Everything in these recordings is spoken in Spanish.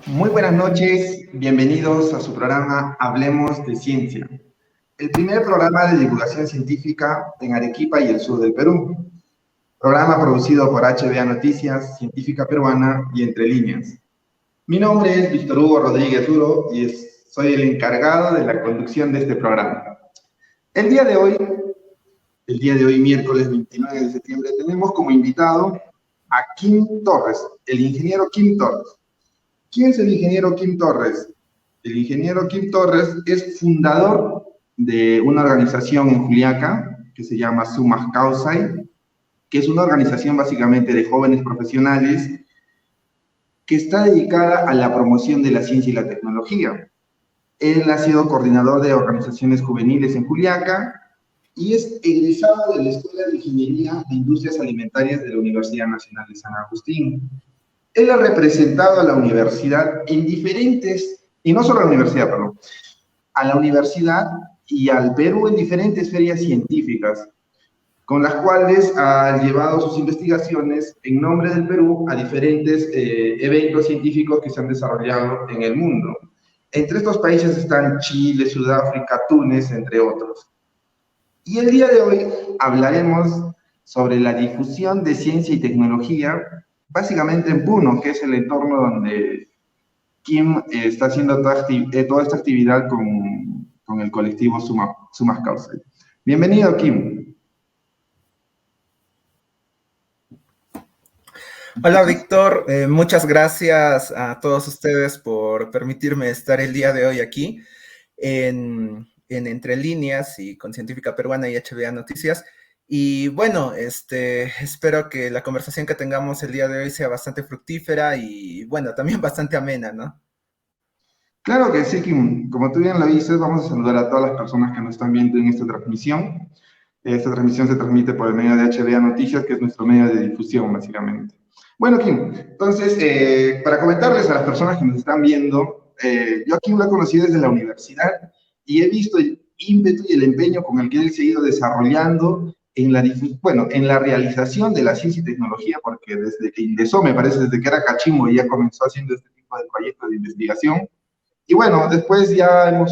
Muy buenas noches, bienvenidos a su programa Hablemos de Ciencia, el primer programa de divulgación científica en Arequipa y el sur del Perú. Programa producido por HBA Noticias, Científica Peruana y Entre Líneas. Mi nombre es Víctor Hugo Rodríguez Duro y soy el encargado de la conducción de este programa. El día de hoy, miércoles 29 de septiembre, tenemos como invitado a Kim Torres, el ingeniero Kim Torres. ¿Quién es el ingeniero Kim Torres? El ingeniero Kim Torres es fundador de una organización en Juliaca que se llama Sumas Causai, que es una organización básicamente de jóvenes profesionales que está dedicada a la promoción de la ciencia y la tecnología. Él ha sido coordinador de organizaciones juveniles en Juliaca y es egresado de la Escuela de Ingeniería de Industrias Alimentarias de la Universidad Nacional de San Agustín. Él ha representado a la universidad en diferentes, y no solo a la universidad, perdón, a la universidad y al Perú en diferentes ferias científicas, con las cuales ha llevado sus investigaciones en nombre del Perú a diferentes eventos científicos que se han desarrollado en el mundo. Entre estos países están Chile, Sudáfrica, Túnez, entre otros. Y el día de hoy hablaremos sobre la difusión de ciencia y tecnología, básicamente en Puno, que es el entorno donde Kim está haciendo toda esta actividad con el colectivo Sumas Causa. Bienvenido, Kim. ¿Me Hola escuchas? Víctor, muchas gracias a todos ustedes por permitirme estar el día de hoy aquí en Entre Líneas y con Científica Peruana y HBA Noticias. Y bueno, espero que la conversación que tengamos el día de hoy sea bastante fructífera y bueno, también bastante amena, ¿no? Claro que sí, Kim. Como tú bien lo dices, vamos a saludar a todas las personas que nos están viendo en esta transmisión. Esta transmisión se transmite por el medio de HBA Noticias, que es nuestro medio de difusión, básicamente. Bueno, Kim, entonces, para comentarles a las personas que nos están viendo, yo a Kim lo he conocido desde la universidad y he visto el ímpetu y el empeño con el que él se ha ido desarrollando en en la realización de la ciencia y tecnología, porque desde que ingresó, me parece, desde que era cachimbo, ya comenzó haciendo este tipo de proyectos de investigación. Y bueno, después ya me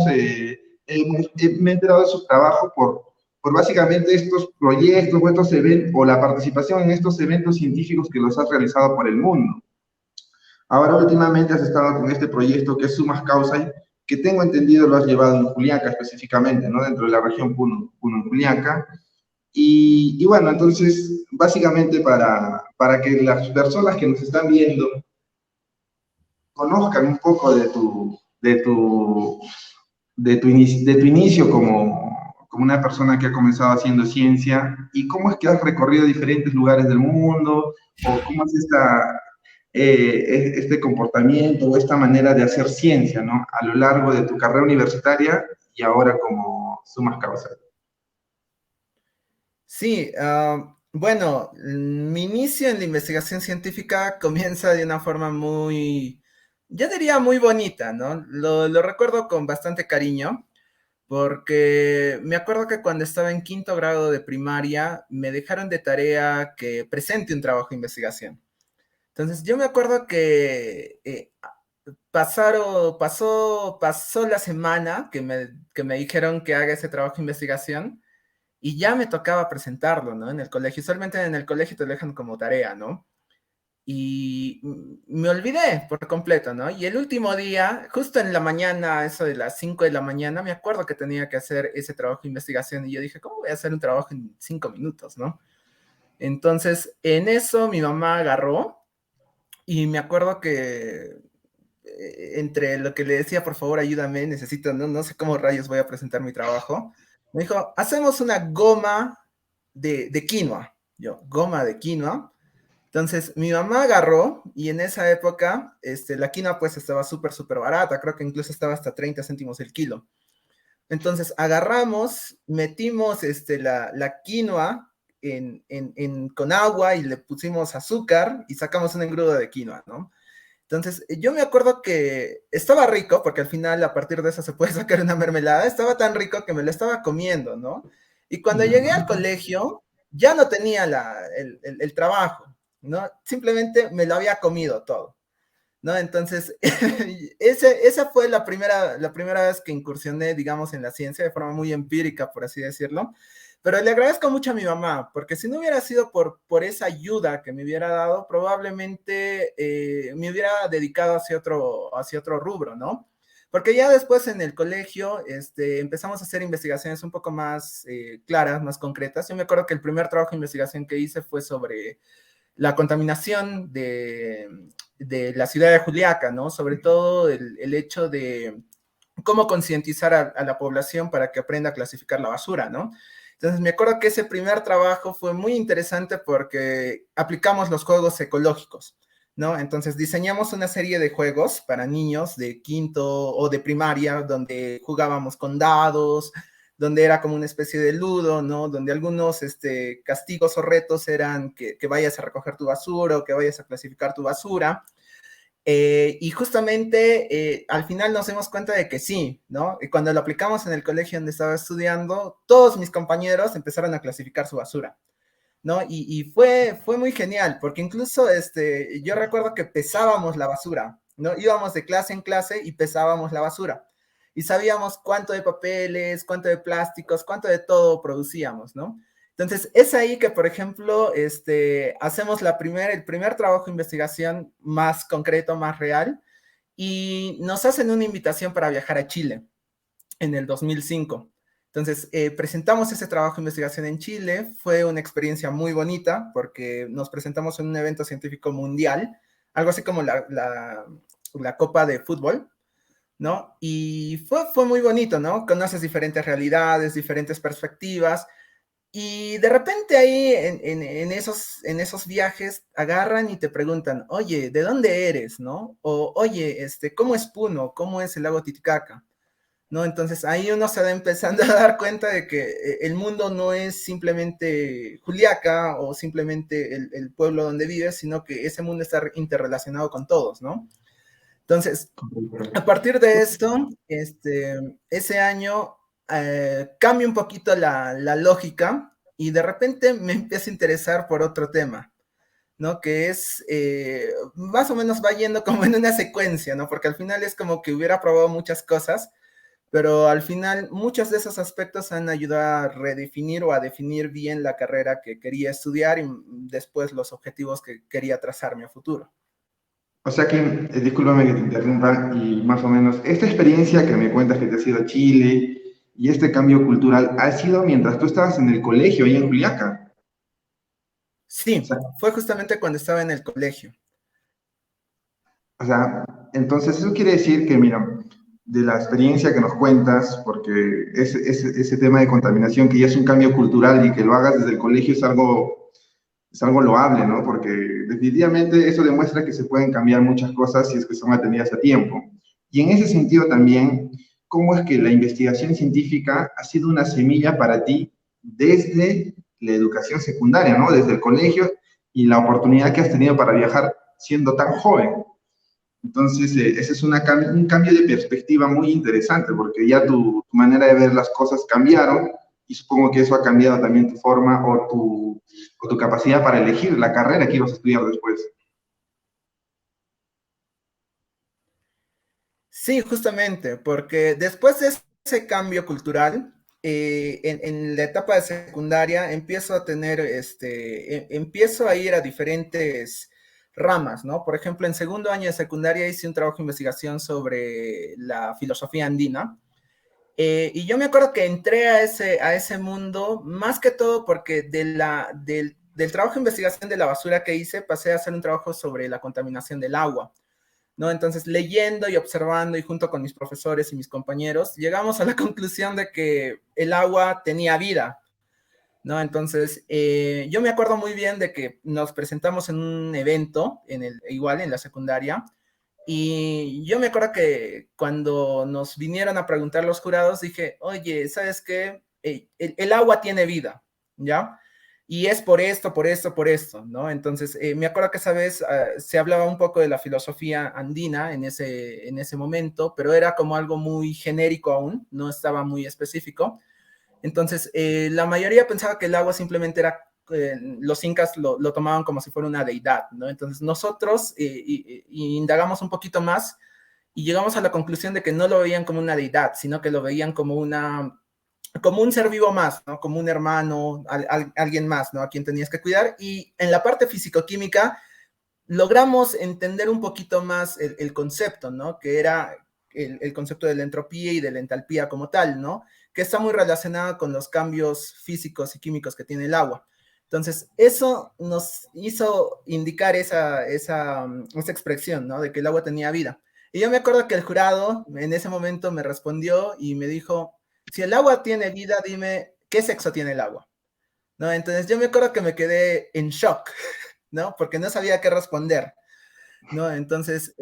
he enterado de su trabajo por básicamente estos proyectos o estos eventos, o la participación en estos eventos científicos que los has realizado por el mundo. Ahora últimamente has estado con este proyecto que es Sumas Causa, que tengo entendido lo has llevado en Juliaca específicamente, ¿no? Dentro de la región Puno en Juliaca. Y bueno, entonces, básicamente para que las personas que nos están viendo conozcan un poco de tu inicio como una persona que ha comenzado haciendo ciencia y cómo es que has recorrido diferentes lugares del mundo o cómo es este comportamiento o esta manera de hacer ciencia, ¿no? A lo largo de tu carrera universitaria y ahora como sumas causa. Sí, bueno, mi inicio en la investigación científica comienza de una forma muy, yo diría muy bonita, ¿no? Lo recuerdo con bastante cariño. Porque me acuerdo que cuando estaba en quinto grado de primaria me dejaron de tarea que presente un trabajo de investigación. Entonces yo me acuerdo que pasó la semana que me dijeron que haga ese trabajo de investigación y ya me tocaba presentarlo, ¿no? En el colegio. Usualmente en el colegio te lo dejan como tarea, ¿no? Y me olvidé por completo, ¿no? Y el último día, justo en la mañana, eso de las 5 de la mañana, me acuerdo que tenía que hacer ese trabajo de investigación y yo dije, ¿cómo voy a hacer un trabajo en 5 minutos, ¿no? Entonces, en eso mi mamá agarró y me acuerdo que entre lo que le decía, por favor, ayúdame, necesito, no sé cómo rayos voy a presentar mi trabajo, me dijo, hacemos una goma de quinoa. Yo, goma de quinoa. Entonces, mi mamá agarró y en esa época la quinoa pues estaba súper barata, creo que incluso estaba hasta 30 céntimos el kilo. Entonces, agarramos, metimos la quinoa con agua y le pusimos azúcar y sacamos un engrudo de quinoa, ¿no? Entonces, yo me acuerdo que estaba rico, porque al final a partir de eso se puede sacar una mermelada, estaba tan rico que me lo estaba comiendo, ¿no? Y cuando llegué al colegio, ya no tenía el trabajo, ¿no? Simplemente me lo había comido todo. ¿no? Entonces, esa fue la primera vez que incursioné, digamos, en la ciencia de forma muy empírica, por así decirlo. Pero le agradezco mucho a mi mamá, porque si no hubiera sido por esa ayuda que me hubiera dado, probablemente me hubiera dedicado hacia otro rubro, ¿no? Porque ya después en el colegio empezamos a hacer investigaciones un poco más claras, más concretas. Yo me acuerdo que el primer trabajo de investigación que hice fue sobre la contaminación de la ciudad de Juliaca, ¿no? Sobre todo el hecho de cómo concientizar a la población para que aprenda a clasificar la basura, ¿no? Entonces me acuerdo que ese primer trabajo fue muy interesante porque aplicamos los juegos ecológicos, ¿no? Entonces diseñamos una serie de juegos para niños de quinto o de primaria donde jugábamos con dados, donde era como una especie de ludo, ¿no? Donde algunos castigos o retos eran que vayas a recoger tu basura o que vayas a clasificar tu basura. Y justamente al final nos dimos cuenta de que sí, ¿no? Y cuando lo aplicamos en el colegio donde estaba estudiando, todos mis compañeros empezaron a clasificar su basura, ¿no? Y fue muy genial, porque incluso yo recuerdo que pesábamos la basura, ¿no? Íbamos de clase en clase y pesábamos la basura. Y sabíamos cuánto de papeles, cuánto de plásticos, cuánto de todo producíamos, ¿no? Entonces, es ahí que, por ejemplo, hacemos el primer trabajo de investigación más concreto, más real, y nos hacen una invitación para viajar a Chile en el 2005. Entonces, presentamos ese trabajo de investigación en Chile, fue una experiencia muy bonita porque nos presentamos en un evento científico mundial, algo así como la Copa de Fútbol, ¿no? Y fue muy bonito, ¿no? Conoces diferentes realidades, diferentes perspectivas, y de repente ahí en esos viajes agarran y te preguntan, oye, ¿de dónde eres? ¿No? O, oye, ¿cómo es Puno? ¿Cómo es el lago Titicaca? ¿No? Entonces ahí uno se va empezando a dar cuenta de que el mundo no es simplemente Juliaca o simplemente el pueblo donde vives, sino que ese mundo está interrelacionado con todos, ¿no? Entonces, a partir de esto, ese año cambia un poquito la lógica y de repente me empiezo a interesar por otro tema, ¿no? Que es, más o menos va yendo como en una secuencia, ¿no? Porque al final es como que hubiera probado muchas cosas, pero al final muchos de esos aspectos han ayudado a redefinir o a definir bien la carrera que quería estudiar y después los objetivos que quería trazarme a futuro. O sea que, discúlpame que te interrumpa, y más o menos, esta experiencia que me cuentas que te has ido a Chile y este cambio cultural, ¿ha sido mientras tú estabas en el colegio ahí en Juliaca? O Sí, sea, fue justamente cuando estaba en el colegio. o sea, entonces eso quiere decir que, mira, de la experiencia que nos cuentas, porque ese tema de contaminación que ya es un cambio cultural y que lo hagas desde el colegio es algo loable, ¿no? Porque definitivamente eso demuestra que se pueden cambiar muchas cosas si es que son atendidas a tiempo. Y en ese sentido también, ¿cómo es que la investigación científica ha sido una semilla para ti desde la educación secundaria, ¿no? Desde el colegio y la oportunidad que has tenido para viajar siendo tan joven. Entonces, ese es un cambio de perspectiva muy interesante, porque ya tu manera de ver las cosas cambiaron y supongo que eso ha cambiado también tu forma o tu capacidad para elegir la carrera que ibas a estudiar después. Sí, justamente, porque después de ese cambio cultural, en la etapa de secundaria empiezo a tener, empiezo a ir a diferentes ramas, ¿no? Por ejemplo, en segundo año de secundaria hice un trabajo de investigación sobre la filosofía andina. Y yo me acuerdo que entré a ese mundo más que todo porque del trabajo de investigación de la basura que hice pasé a hacer un trabajo sobre la contaminación del agua, ¿no? Entonces, leyendo y observando y junto con mis profesores y mis compañeros, llegamos a la conclusión de que el agua tenía vida, ¿no? Entonces, yo me acuerdo muy bien de que nos presentamos en un evento, igual en la secundaria, y yo me acuerdo que cuando nos vinieron a preguntar los jurados, dije, oye, ¿sabes qué? El agua tiene vida, ¿ya? Y es por esto, por esto, por esto, ¿no? Entonces, me acuerdo que esa vez se hablaba un poco de la filosofía andina en ese momento, pero era como algo muy genérico aún, no estaba muy específico. Entonces, la mayoría pensaba que el agua simplemente era los incas lo tomaban como si fuera una deidad, ¿no? Entonces nosotros indagamos un poquito más y llegamos a la conclusión de que no lo veían como una deidad, sino que lo veían como un ser vivo más, ¿no? Como un hermano, alguien más, ¿no? A quien tenías que cuidar. Y en la parte físico-química logramos entender un poquito más el concepto, ¿no? Que era el concepto de la entropía y de la entalpía como tal, ¿no? Que está muy relacionada con los cambios físicos y químicos que tiene el agua. Entonces, eso nos hizo indicar esa expresión, ¿no? De que el agua tenía vida. Y yo me acuerdo que el jurado en ese momento me respondió y me dijo, si el agua tiene vida, dime, ¿qué sexo tiene el agua? ¿No? Entonces yo me acuerdo que me quedé en shock, ¿no? Porque no sabía qué responder, ¿no? Entonces,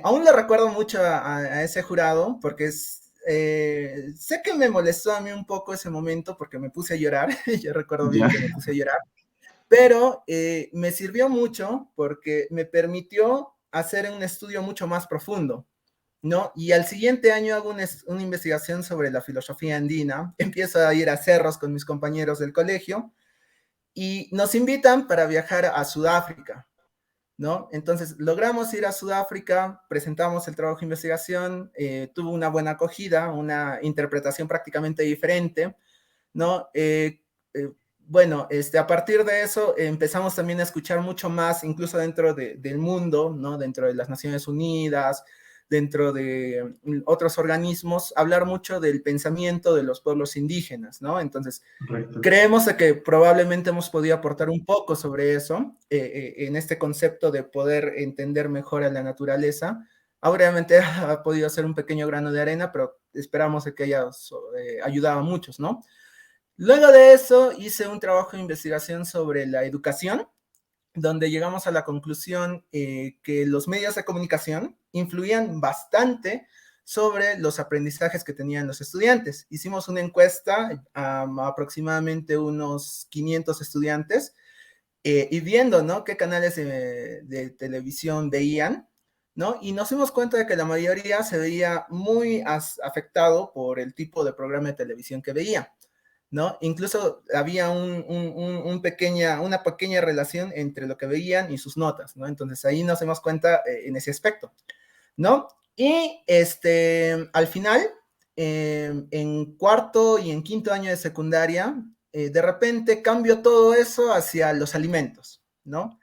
aún le recuerdo mucho a ese jurado, porque sé que me molestó a mí un poco ese momento, porque me puse a llorar, yo recuerdo bien Ya. que me puse a llorar, pero me sirvió mucho porque me permitió hacer un estudio mucho más profundo, ¿no? Y al siguiente año hago una investigación sobre la filosofía andina, empiezo a ir a cerros con mis compañeros del colegio y nos invitan para viajar a Sudáfrica, ¿no? Entonces logramos ir a Sudáfrica, presentamos el trabajo de investigación, tuvo una buena acogida, una interpretación prácticamente diferente, ¿no? Bueno, a partir de eso empezamos también a escuchar mucho más, incluso dentro del mundo, ¿no? Dentro de las Naciones Unidas, dentro de otros organismos, hablar mucho del pensamiento de los pueblos indígenas, ¿no? Entonces, Correcto. creemos de que probablemente hemos podido aportar un poco sobre eso, en este concepto de poder entender mejor a la naturaleza. Obviamente ha podido ser un pequeño grano de arena, pero esperamos de que haya ayudado a muchos, ¿no? Luego de eso hice un trabajo de investigación sobre la educación, donde llegamos a la conclusión que los medios de comunicación influían bastante sobre los aprendizajes que tenían los estudiantes. Hicimos una encuesta a aproximadamente unos 500 estudiantes y viendo, ¿no? Qué canales de televisión veían, ¿no? Y nos dimos cuenta de que la mayoría se veía muy afectado por el tipo de programa de televisión que veía, ¿no? Incluso había una pequeña relación entre lo que veían y sus notas, ¿no? Entonces ahí nos dimos cuenta en ese aspecto, ¿no? Y al final, en cuarto y en quinto año de secundaria, de repente cambio todo eso hacia los alimentos, ¿no?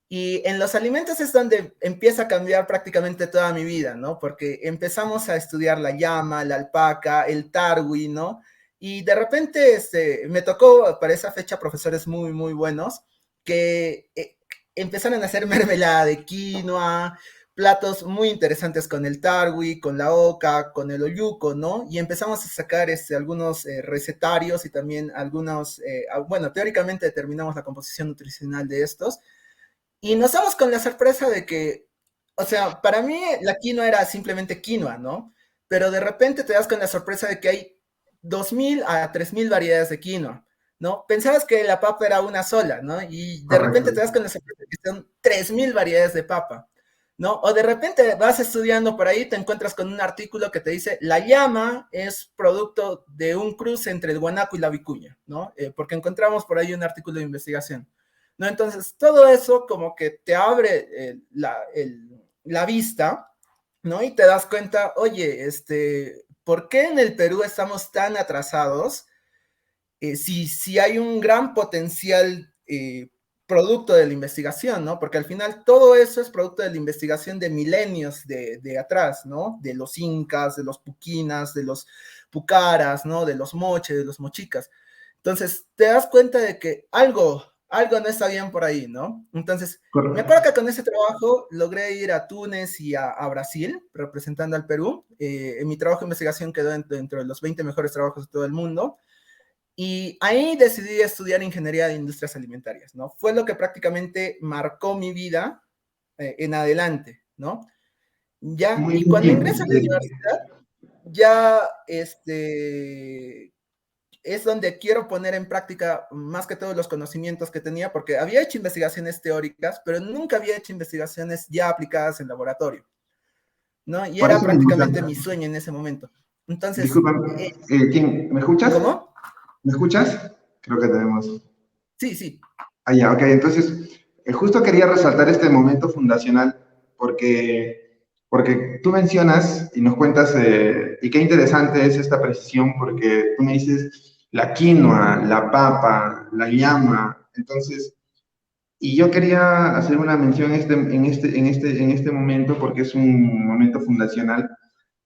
Y en los alimentos es donde empieza a cambiar prácticamente toda mi vida, ¿no? Porque empezamos a estudiar la llama, la alpaca, el tarwi, ¿no? Y de repente me tocó para esa fecha profesores muy, muy buenos que empezaron a hacer mermelada de quinoa, platos muy interesantes con el tarwi, con la oca, con el oyuco, ¿no? Y empezamos a sacar algunos recetarios y también algunos, bueno, teóricamente determinamos la composición nutricional de estos, y nos damos con la sorpresa de que, o sea, para mí la quinoa era simplemente quinoa, ¿no? Pero de repente te das con la sorpresa de que hay 2.000 a 3.000 variedades de quinoa, ¿no? Pensabas que la papa era una sola, ¿no? Y de repente Correcto. te das con la sorpresa de que son 3.000 variedades de papa, ¿no? O de repente vas estudiando por ahí, te encuentras con un artículo que te dice, la llama es producto de un cruce entre el guanaco y la vicuña, ¿no? Porque encontramos por ahí un artículo de investigación. ¿No? Entonces, todo eso como que te abre la vista, ¿no? Y te das cuenta, oye, ¿por qué en el Perú estamos tan atrasados? Si hay un gran potencial producto de la investigación, ¿no? Porque al final todo eso es producto de la investigación de milenios de atrás, ¿no? De los incas, de los puquinas, de los pucaras, ¿no? De los moches, de los mochicas. Entonces, te das cuenta de que algo no está bien por ahí, ¿no? Entonces, me Correcto. acuerdo que con ese trabajo logré ir a Túnez y a Brasil, representando al Perú. En mi trabajo de investigación quedó dentro de los 20 mejores trabajos de todo el mundo. Y ahí decidí estudiar ingeniería de industrias alimentarias, ¿no? Fue lo que prácticamente marcó mi vida en adelante, ¿no? Ya, Muy y cuando bien. ingreso a la universidad, ya es donde quiero poner en práctica más que todos los conocimientos que tenía, porque había hecho investigaciones teóricas, pero nunca había hecho investigaciones ya aplicadas en laboratorio, ¿no? Y Por era eso me gusta. prácticamente mi sueño en ese momento. Entonces, Disculpa, ¿quién? ¿Me escuchas? ¿cómo? ¿Me escuchas? Creo que tenemos. Sí, sí. Ah, ya, ok. Entonces, justo quería resaltar este momento fundacional porque tú mencionas y nos cuentas, y qué interesante es esta precisión, porque tú me dices la quinoa, la papa, la llama. Entonces, y yo quería hacer una mención en este momento porque es un momento fundacional,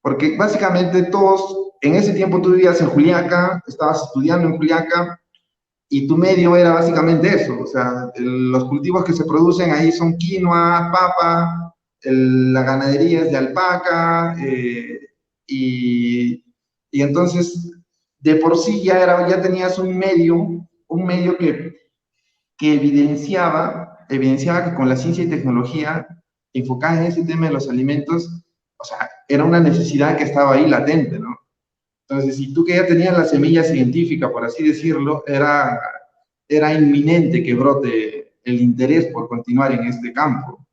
porque básicamente todos, en ese tiempo tú vivías en Juliaca, estabas estudiando en Juliaca, y tu medio era básicamente eso, o sea, los cultivos que se producen ahí son quinoa, papa, la ganadería es de alpaca, y, y entonces de por sí ya tenías un medio que evidenciaba que con la ciencia y tecnología enfocada en ese tema de los alimentos, o sea, era una necesidad que estaba ahí latente, ¿no? Entonces, si tú que ya tenías la semilla científica, por así decirlo, era inminente que brote el interés por continuar en este campo.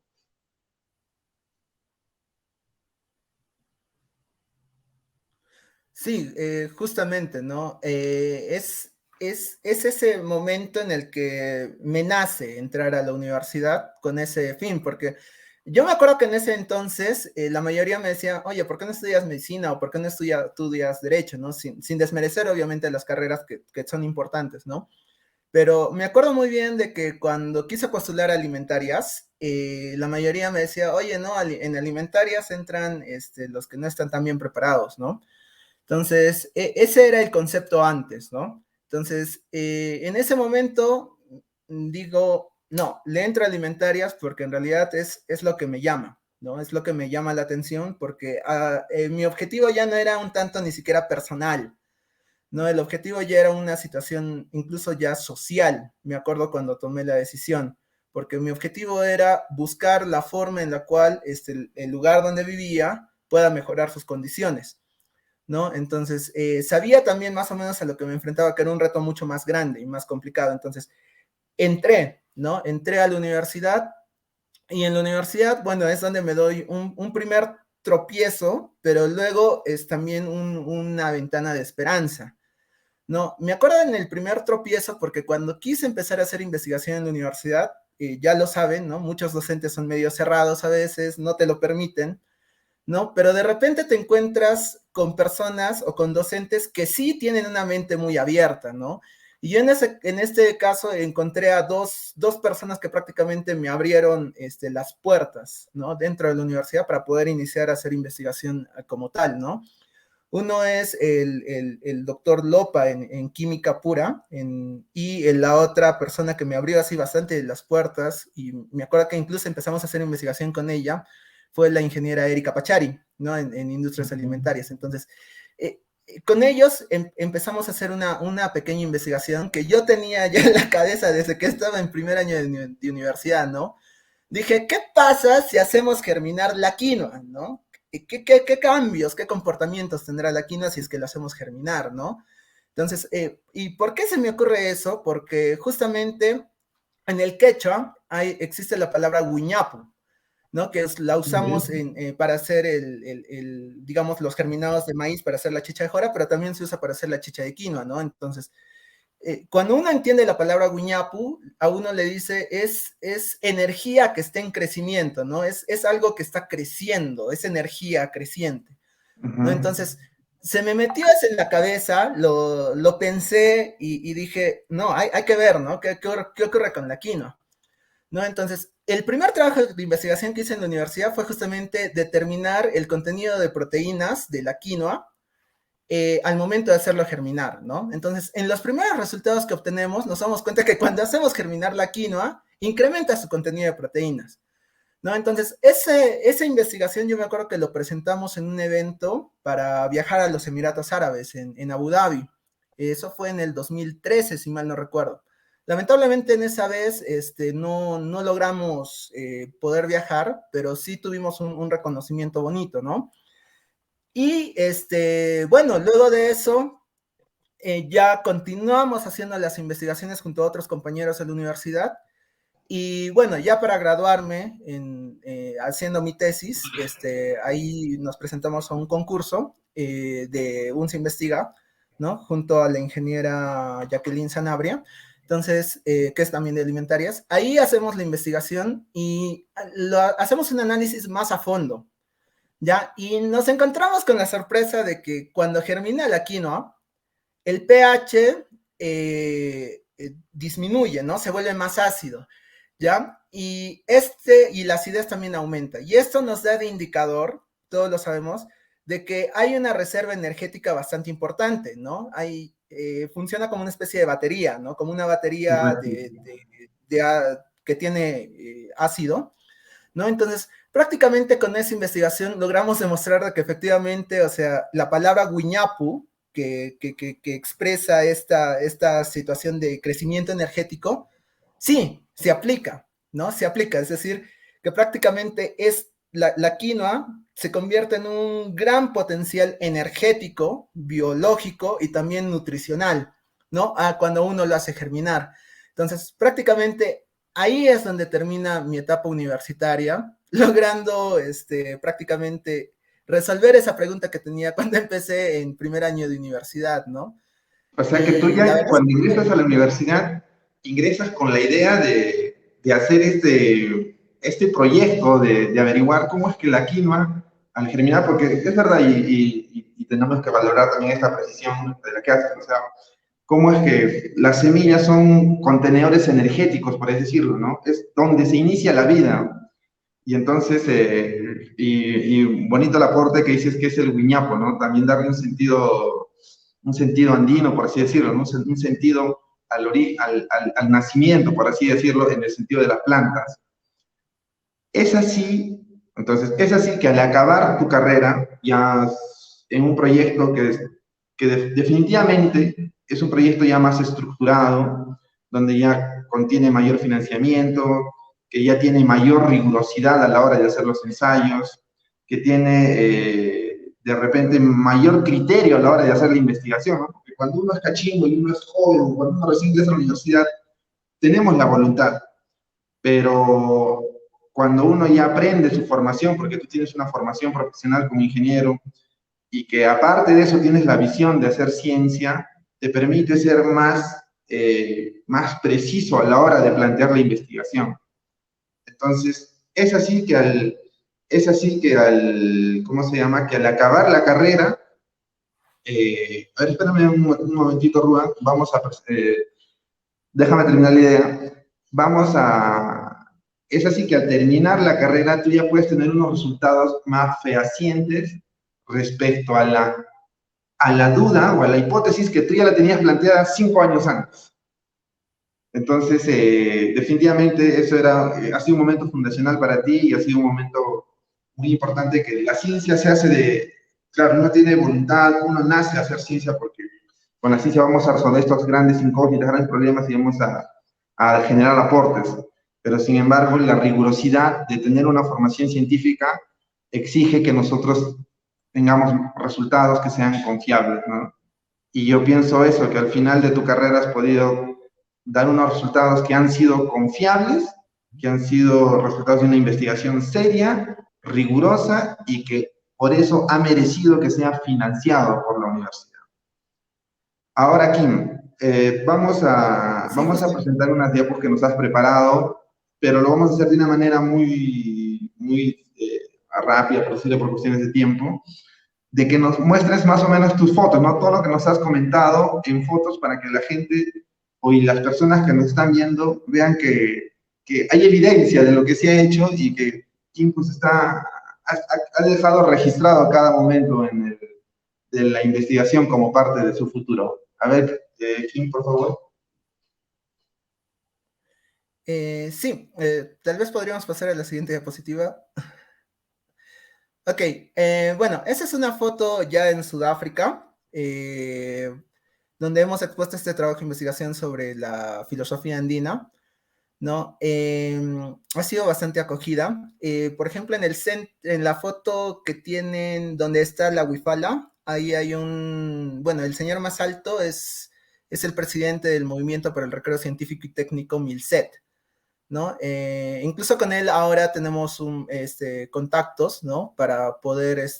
Sí, justamente, ¿no? Es ese momento en el que me nace entrar a la universidad con ese fin, porque yo me acuerdo que en ese entonces la mayoría me decía, oye, ¿por qué no estudias medicina o por qué no estudias derecho, ¿no? Sin desmerecer, obviamente, las carreras que son importantes, ¿no? Pero me acuerdo muy bien de que cuando quise postular alimentarias, la mayoría me decía, oye, no, en alimentarias entran los que no están tan bien preparados, ¿no? Entonces, ese era el concepto antes, ¿no? Entonces, en ese momento digo, no, le entro a alimentarias porque en realidad es lo que me llama, ¿no? Es lo que me llama la atención porque mi objetivo ya no era un tanto ni siquiera personal, ¿no? El objetivo ya era una situación incluso ya social, me acuerdo cuando tomé la decisión, porque mi objetivo era buscar la forma en la cual el lugar donde vivía pueda mejorar sus condiciones. ¿No? Entonces, sabía también más o menos a lo que me enfrentaba, que era un reto mucho más grande y más complicado. Entonces, entré, ¿no? Entré a la universidad y en la universidad, bueno, es donde me doy un primer tropiezo, pero luego es también una ventana de esperanza. No, me acuerdo en el primer tropiezo porque cuando quise empezar a hacer investigación en la universidad, ya lo saben, ¿no? Muchos docentes son medio cerrados a veces, no te lo permiten, ¿no? Pero de repente te encuentras con personas o con docentes que sí tienen una mente muy abierta, ¿no? Y yo en este caso encontré a dos personas que prácticamente me abrieron las puertas, ¿no? Dentro de la universidad para poder iniciar a hacer investigación como tal, ¿no? Uno es el doctor Lopa en química pura y la otra persona que me abrió así bastante las puertas y me acuerdo que incluso empezamos a hacer investigación con ella fue la ingeniera Erika Pachari, ¿no? En industrias alimentarias. Entonces, con ellos empezamos a hacer una pequeña investigación que yo tenía ya en la cabeza desde que estaba en primer año de universidad, ¿no? Dije, ¿qué pasa si hacemos germinar la quinoa, ¿no? ¿Qué cambios, qué comportamientos tendrá la quinoa si es que la hacemos germinar, ¿no? Entonces, ¿y por qué se me ocurre eso? Porque justamente en el quechua existe la palabra guiñapu, ¿no? Que la usamos para hacer digamos, los germinados de maíz para hacer la chicha de jora, pero también se usa para hacer la chicha de quinoa, ¿no? Entonces, cuando uno entiende la palabra guiñapu, a uno le dice es energía que está en crecimiento, ¿no? Es algo que está creciendo, es energía creciente, ¿no? Ujú. Entonces, se me metió eso en la cabeza, lo pensé y dije, no, hay que ver, ¿no? ¿Qué ocurre con la quinoa? ¿No? Entonces, el primer trabajo de investigación que hice en la universidad fue justamente determinar el contenido de proteínas de la quinoa al momento de hacerlo germinar, ¿no? Entonces, en los primeros resultados que obtenemos, nos damos cuenta que cuando hacemos germinar la quinoa, incrementa su contenido de proteínas, ¿no? Entonces, esa investigación yo me acuerdo que lo presentamos en un evento para viajar a los Emiratos Árabes, en Abu Dhabi. Eso fue en el 2013, si mal no recuerdo. Lamentablemente en esa vez no logramos poder viajar, pero sí tuvimos un reconocimiento bonito, ¿no? Y bueno, luego de eso, ya continuamos haciendo las investigaciones junto a otros compañeros de la universidad. Y bueno, ya para graduarme, haciendo mi tesis, ahí nos presentamos a un concurso de Un se investiga, ¿no? Junto a la ingeniera Jacqueline Sanabria. entonces, que es también de alimentarias. Ahí hacemos la investigación y hacemos un análisis más a fondo, ¿ya? Y nos encontramos con la sorpresa de que cuando germina la quinoa, el pH disminuye, ¿no? Se vuelve más ácido, ¿ya? Y la acidez también aumenta. Y esto nos da de indicador, todos lo sabemos, de que hay una reserva energética bastante importante, ¿no? Funciona como una especie de batería, ¿no? Como una batería que tiene ácido, ¿no? Entonces, prácticamente con esa investigación logramos demostrar que efectivamente, o sea, la palabra guiñapu, que expresa esta situación de crecimiento energético, sí, se aplica, ¿no? Se aplica, es decir, que prácticamente la quinoa se convierte en un gran potencial energético, biológico y también nutricional, ¿no? Cuando uno lo hace germinar. Entonces, prácticamente ahí es donde termina mi etapa universitaria, logrando prácticamente resolver esa pregunta que tenía cuando empecé en primer año de universidad, ¿no? O sea que tú Y la ya verdad es cuando ingresas a la universidad, ingresas con la idea de hacer este proyecto, de averiguar cómo es que la quinoa, al germinar, porque es verdad, y tenemos que valorar también esta precisión de la que haces, o sea, cómo es que las semillas son contenedores energéticos, por así decirlo, ¿no? Es donde se inicia la vida. Y entonces, y bonito el aporte que dices que es el guiñapo, ¿no? También darle un sentido andino, por así decirlo, ¿no? Un sentido al nacimiento, por así decirlo, en el sentido de las plantas. Es así, entonces, es así que al acabar tu carrera, ya en un proyecto definitivamente es un proyecto ya más estructurado, donde ya contiene mayor financiamiento, que ya tiene mayor rigurosidad a la hora de hacer los ensayos, que tiene de repente mayor criterio a la hora de hacer la investigación, ¿no? Porque cuando uno es cachimbo y uno es joven, cuando uno recién ingresa a la universidad, tenemos la voluntad, pero cuando uno ya aprende su formación, porque tú tienes una formación profesional como ingeniero, y que aparte de eso tienes la visión de hacer ciencia, te permite ser más preciso a la hora de plantear la investigación. Entonces, ¿cómo se llama? Que al acabar la carrera, a ver, espérame un momentito, Rubén, déjame terminar la idea. Es así que al terminar la carrera tú ya puedes tener unos resultados más fehacientes respecto a la duda o a la hipótesis que tú ya la tenías planteada 5 años antes. Entonces, definitivamente eso ha sido un momento fundacional para ti y ha sido un momento muy importante que la ciencia se hace claro, uno tiene voluntad, uno nace a hacer ciencia porque con la ciencia vamos a resolver estos grandes incógnitas, grandes problemas y vamos a generar aportes. Pero sin embargo, la rigurosidad de tener una formación científica exige que nosotros tengamos resultados que sean confiables, ¿no? Y yo pienso eso, que al final de tu carrera has podido dar unos resultados que han sido confiables, que han sido resultados de una investigación seria, rigurosa y que por eso ha merecido que sea financiado por la universidad. Ahora, Kim, sí, vamos a justo. presentar unas diapos que nos has preparado, pero lo vamos a hacer de una manera muy rápida, posible por cuestiones de tiempo, de que nos muestres más o menos tus fotos, ¿no? Todo lo que nos has comentado en fotos para que la gente y las personas que nos están viendo vean que hay evidencia de lo que se ha hecho y que Kim pues ha dejado registrado cada momento de la investigación como parte de su futuro. A ver, Kim, por favor. Sí, tal vez podríamos pasar a la siguiente diapositiva. Ok, bueno, esa es una foto ya en Sudáfrica, donde hemos expuesto este trabajo de investigación sobre la filosofía andina, ¿no? Ha sido bastante acogida. Por ejemplo, en la foto que tienen donde está la Huifala, ahí hay bueno, el señor más alto es el presidente del Movimiento para el Recreo Científico y Técnico, MILCET, ¿no? Incluso con él ahora tenemos contactos, ¿no? Para poder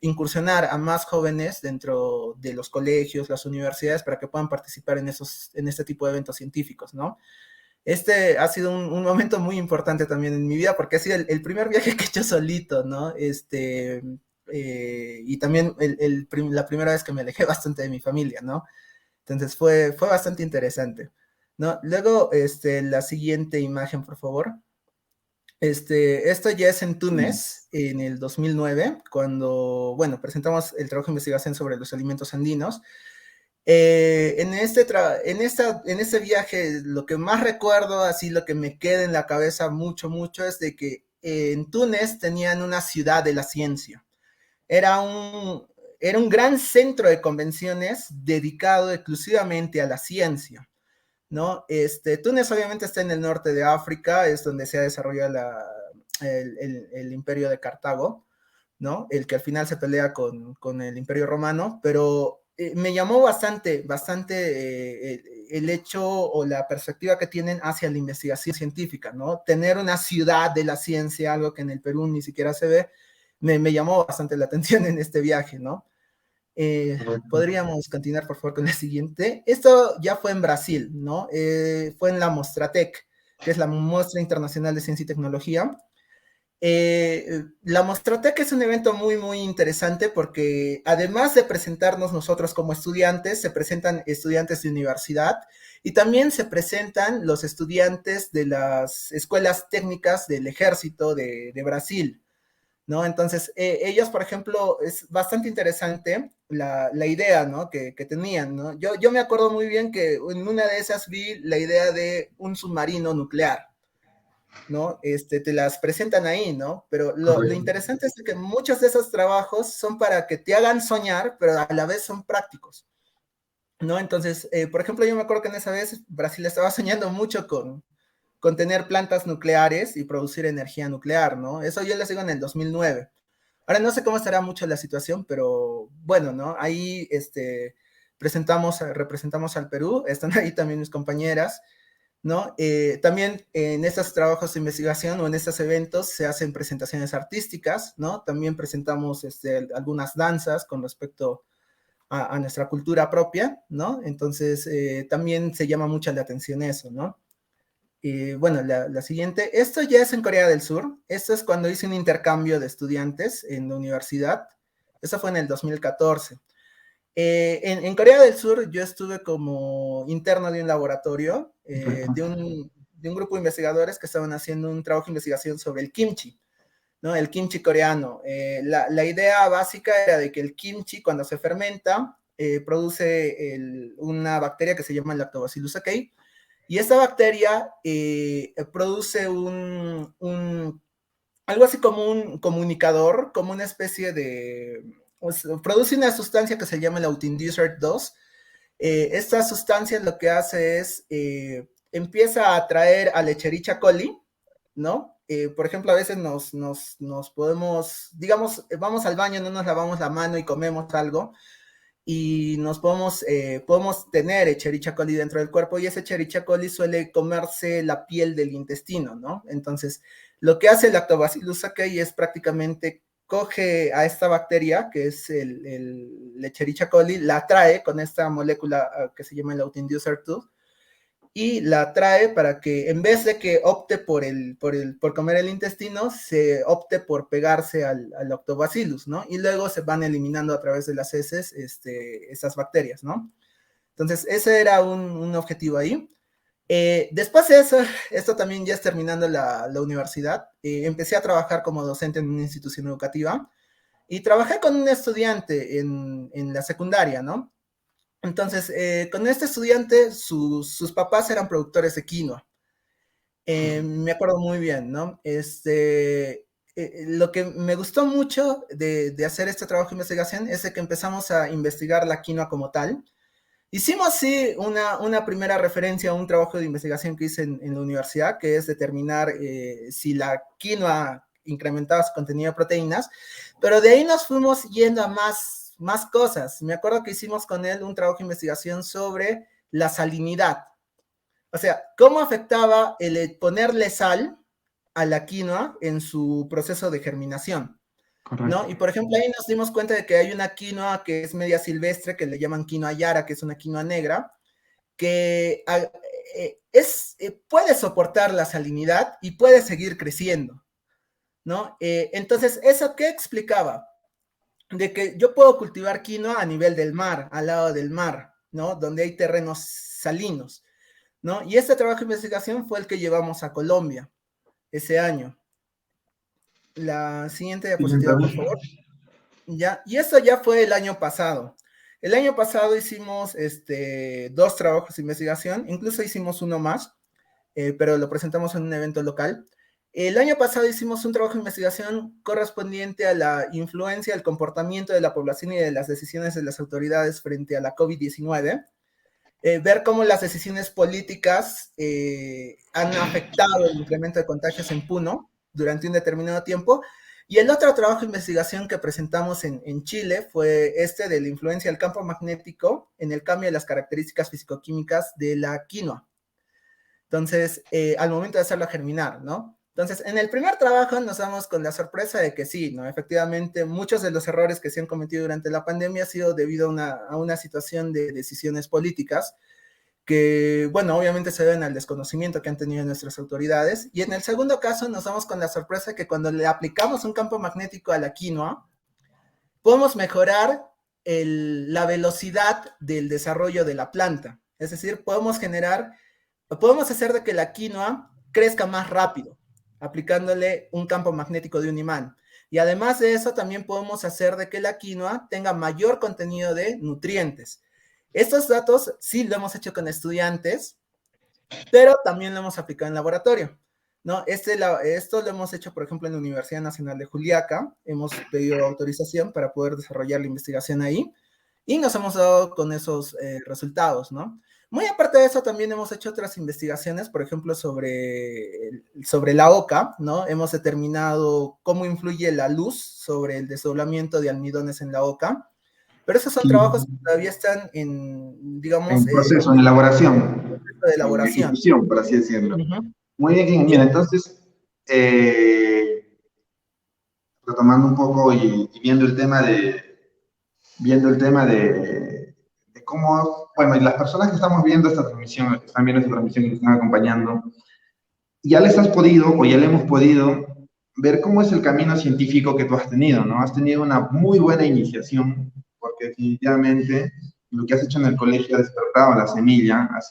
incursionar a más jóvenes dentro de los colegios, las universidades, para que puedan participar en este tipo de eventos científicos, ¿no? Este ha sido un momento muy importante también en mi vida porque ha sido el primer viaje que he hecho solito, ¿no? Y también la primera vez que me alejé bastante de mi familia, ¿no? Entonces fue bastante interesante, ¿no? Luego, la siguiente imagen, por favor. Esto ya es en Túnez, en el 2009, cuando, bueno, presentamos el trabajo de investigación sobre los alimentos andinos. En este viaje, lo que más recuerdo, así lo que me queda en la cabeza mucho, mucho, es de que en Túnez tenían una ciudad de la ciencia. Era un, era un gran centro de convenciones dedicado exclusivamente a la ciencia, ¿no? Túnez obviamente está en el norte de África, es donde se ha desarrollado el imperio de Cartago, ¿no? El que al final se pelea con el imperio romano, pero me llamó bastante el hecho o la perspectiva que tienen hacia la investigación científica, ¿no? Tener una ciudad de la ciencia, algo que en el Perú ni siquiera se ve, me llamó bastante la atención en este viaje, ¿no? Podríamos continuar, por favor, con la siguiente. Esto ya fue en Brasil, ¿no? Fue en la Mostratec, que es la Muestra Internacional de Ciencia y Tecnología. La Mostratec es un evento muy, muy interesante porque además de presentarnos nosotros como estudiantes, se presentan estudiantes de universidad y también se presentan los estudiantes de las escuelas técnicas del ejército de Brasil, ¿no? Entonces, ellos, por ejemplo, es bastante interesante la idea, ¿no? Que tenían, ¿no? Yo me acuerdo muy bien que en una de esas vi la idea de un submarino nuclear, ¿no? Te las presentan ahí, ¿no? Pero lo interesante es que muchos de esos trabajos son para que te hagan soñar, pero a la vez son prácticos, ¿no? Entonces, por ejemplo, yo me acuerdo que en esa vez Brasil estaba soñando mucho con tener plantas nucleares y producir energía nuclear, ¿no? Eso yo les digo en el 2009. Ahora no sé cómo estará mucho la situación, pero bueno, ¿no? Ahí representamos al Perú, están ahí también mis compañeras, ¿no? También en estos trabajos de investigación o en estos eventos se hacen presentaciones artísticas, ¿no? También presentamos algunas danzas con respecto a nuestra cultura propia, ¿no? Entonces también se llama mucho la atención eso, ¿no? Bueno, la siguiente, esto ya es en Corea del Sur, esto es cuando hice un intercambio de estudiantes en la universidad, eso fue en el 2014. En Corea del Sur yo estuve como interno de un laboratorio, de un grupo de investigadores que estaban haciendo un trabajo de investigación sobre el kimchi, ¿no? El kimchi coreano. La idea básica era de que el kimchi cuando se fermenta produce una bacteria que se llama Lactobacillus akei, y esta bacteria produce algo así como un comunicador, como una especie de, produce una sustancia que se llama el Autinducer 2. Esta sustancia lo que hace es, empieza a atraer a Lecherichia coli, ¿no? Por ejemplo, a veces nos podemos, digamos, vamos al baño, no nos lavamos la mano y comemos algo, y podemos tener Escherichia coli dentro del cuerpo, y ese Escherichia coli suele comerse la piel del intestino, ¿no? Entonces, lo que hace el Lactobacillus akei es prácticamente coge a esta bacteria, que es el Escherichia coli, la atrae con esta molécula que se llama el Autinducer 2, y la trae para que en vez de que opte por comer el intestino, se opte por pegarse al lactobacillus, ¿no? Y luego se van eliminando a través de las heces esas bacterias, ¿no? Entonces, ese era un objetivo ahí. Después de eso, esto también ya es terminando la universidad, empecé a trabajar como docente en una institución educativa y trabajé con un estudiante en la secundaria, ¿no? Entonces, con este estudiante, sus papás eran productores de quinoa. Me acuerdo muy bien, ¿no? Lo que me gustó mucho de hacer este trabajo de investigación es de que empezamos a investigar la quinoa como tal. Hicimos, sí, una primera referencia a un trabajo de investigación que hice en la universidad, que es determinar si la quinoa incrementaba su contenido de proteínas, pero de ahí nos fuimos yendo a más cosas. Me acuerdo que hicimos con él un trabajo de investigación sobre la salinidad. O sea, cómo afectaba el ponerle sal a la quinoa en su proceso de germinación, ¿no? Correcto. Y por ejemplo, ahí nos dimos cuenta de que hay una quinoa que es media silvestre, que le llaman quinoa yara, que es una quinoa negra, que puede soportar la salinidad y puede seguir creciendo, ¿no? Entonces, ¿eso qué explicaba? De que yo puedo cultivar quinoa a nivel del mar, al lado del mar, ¿no? Donde hay terrenos salinos, ¿no? Y este trabajo de investigación fue el que llevamos a Colombia ese año. La siguiente diapositiva, por favor. Ya, y eso ya fue el año pasado. El año pasado hicimos dos trabajos de investigación, incluso hicimos uno más, pero lo presentamos en un evento local. El año pasado hicimos un trabajo de investigación correspondiente a la influencia, el comportamiento de la población y de las decisiones de las autoridades frente a la COVID-19. Ver cómo las decisiones políticas han afectado el incremento de contagios en Puno durante un determinado tiempo. Y el otro trabajo de investigación que presentamos en Chile fue este de la influencia del campo magnético en el cambio de las características fisicoquímicas de la quinoa. Entonces, al momento de hacerlo germinar, ¿no? Entonces, en el primer trabajo nos damos con la sorpresa de que sí, ¿no? Efectivamente, muchos de los errores que se han cometido durante la pandemia ha sido debido a una situación de decisiones políticas que, bueno, obviamente se deben al desconocimiento que han tenido nuestras autoridades. Y en el segundo caso nos damos con la sorpresa de que cuando le aplicamos un campo magnético a la quinoa, podemos mejorar la velocidad del desarrollo de la planta. Es decir, podemos hacer de que la quinoa crezca más rápido, aplicándole un campo magnético de un imán. Y además de eso, también podemos hacer de que la quinoa tenga mayor contenido de nutrientes. Estos datos sí lo hemos hecho con estudiantes, pero también lo hemos aplicado en laboratorio, ¿no? Esto lo hemos hecho, por ejemplo, en la Universidad Nacional de Juliaca. Hemos pedido autorización para poder desarrollar la investigación ahí y nos hemos dado con esos resultados, ¿no? Muy aparte de eso, también hemos hecho otras investigaciones, por ejemplo, sobre la oca, ¿no? Hemos determinado cómo influye la luz sobre el desdoblamiento de almidones en la oca, pero esos son trabajos que todavía están en, digamos, En proceso, en elaboración, de en elaboración. ejecución, por así decirlo. Uh-huh. Muy bien, mira, entonces, retomando un poco y viendo el tema de cómo, bueno, y las personas que estamos viendo esta transmisión, que están viendo esta transmisión y que están acompañando, ya les has podido, o ya le hemos podido, ver cómo es el camino científico que tú has tenido, ¿no? Has tenido una muy buena iniciación, porque definitivamente lo que has hecho en el colegio ha despertado la semilla, has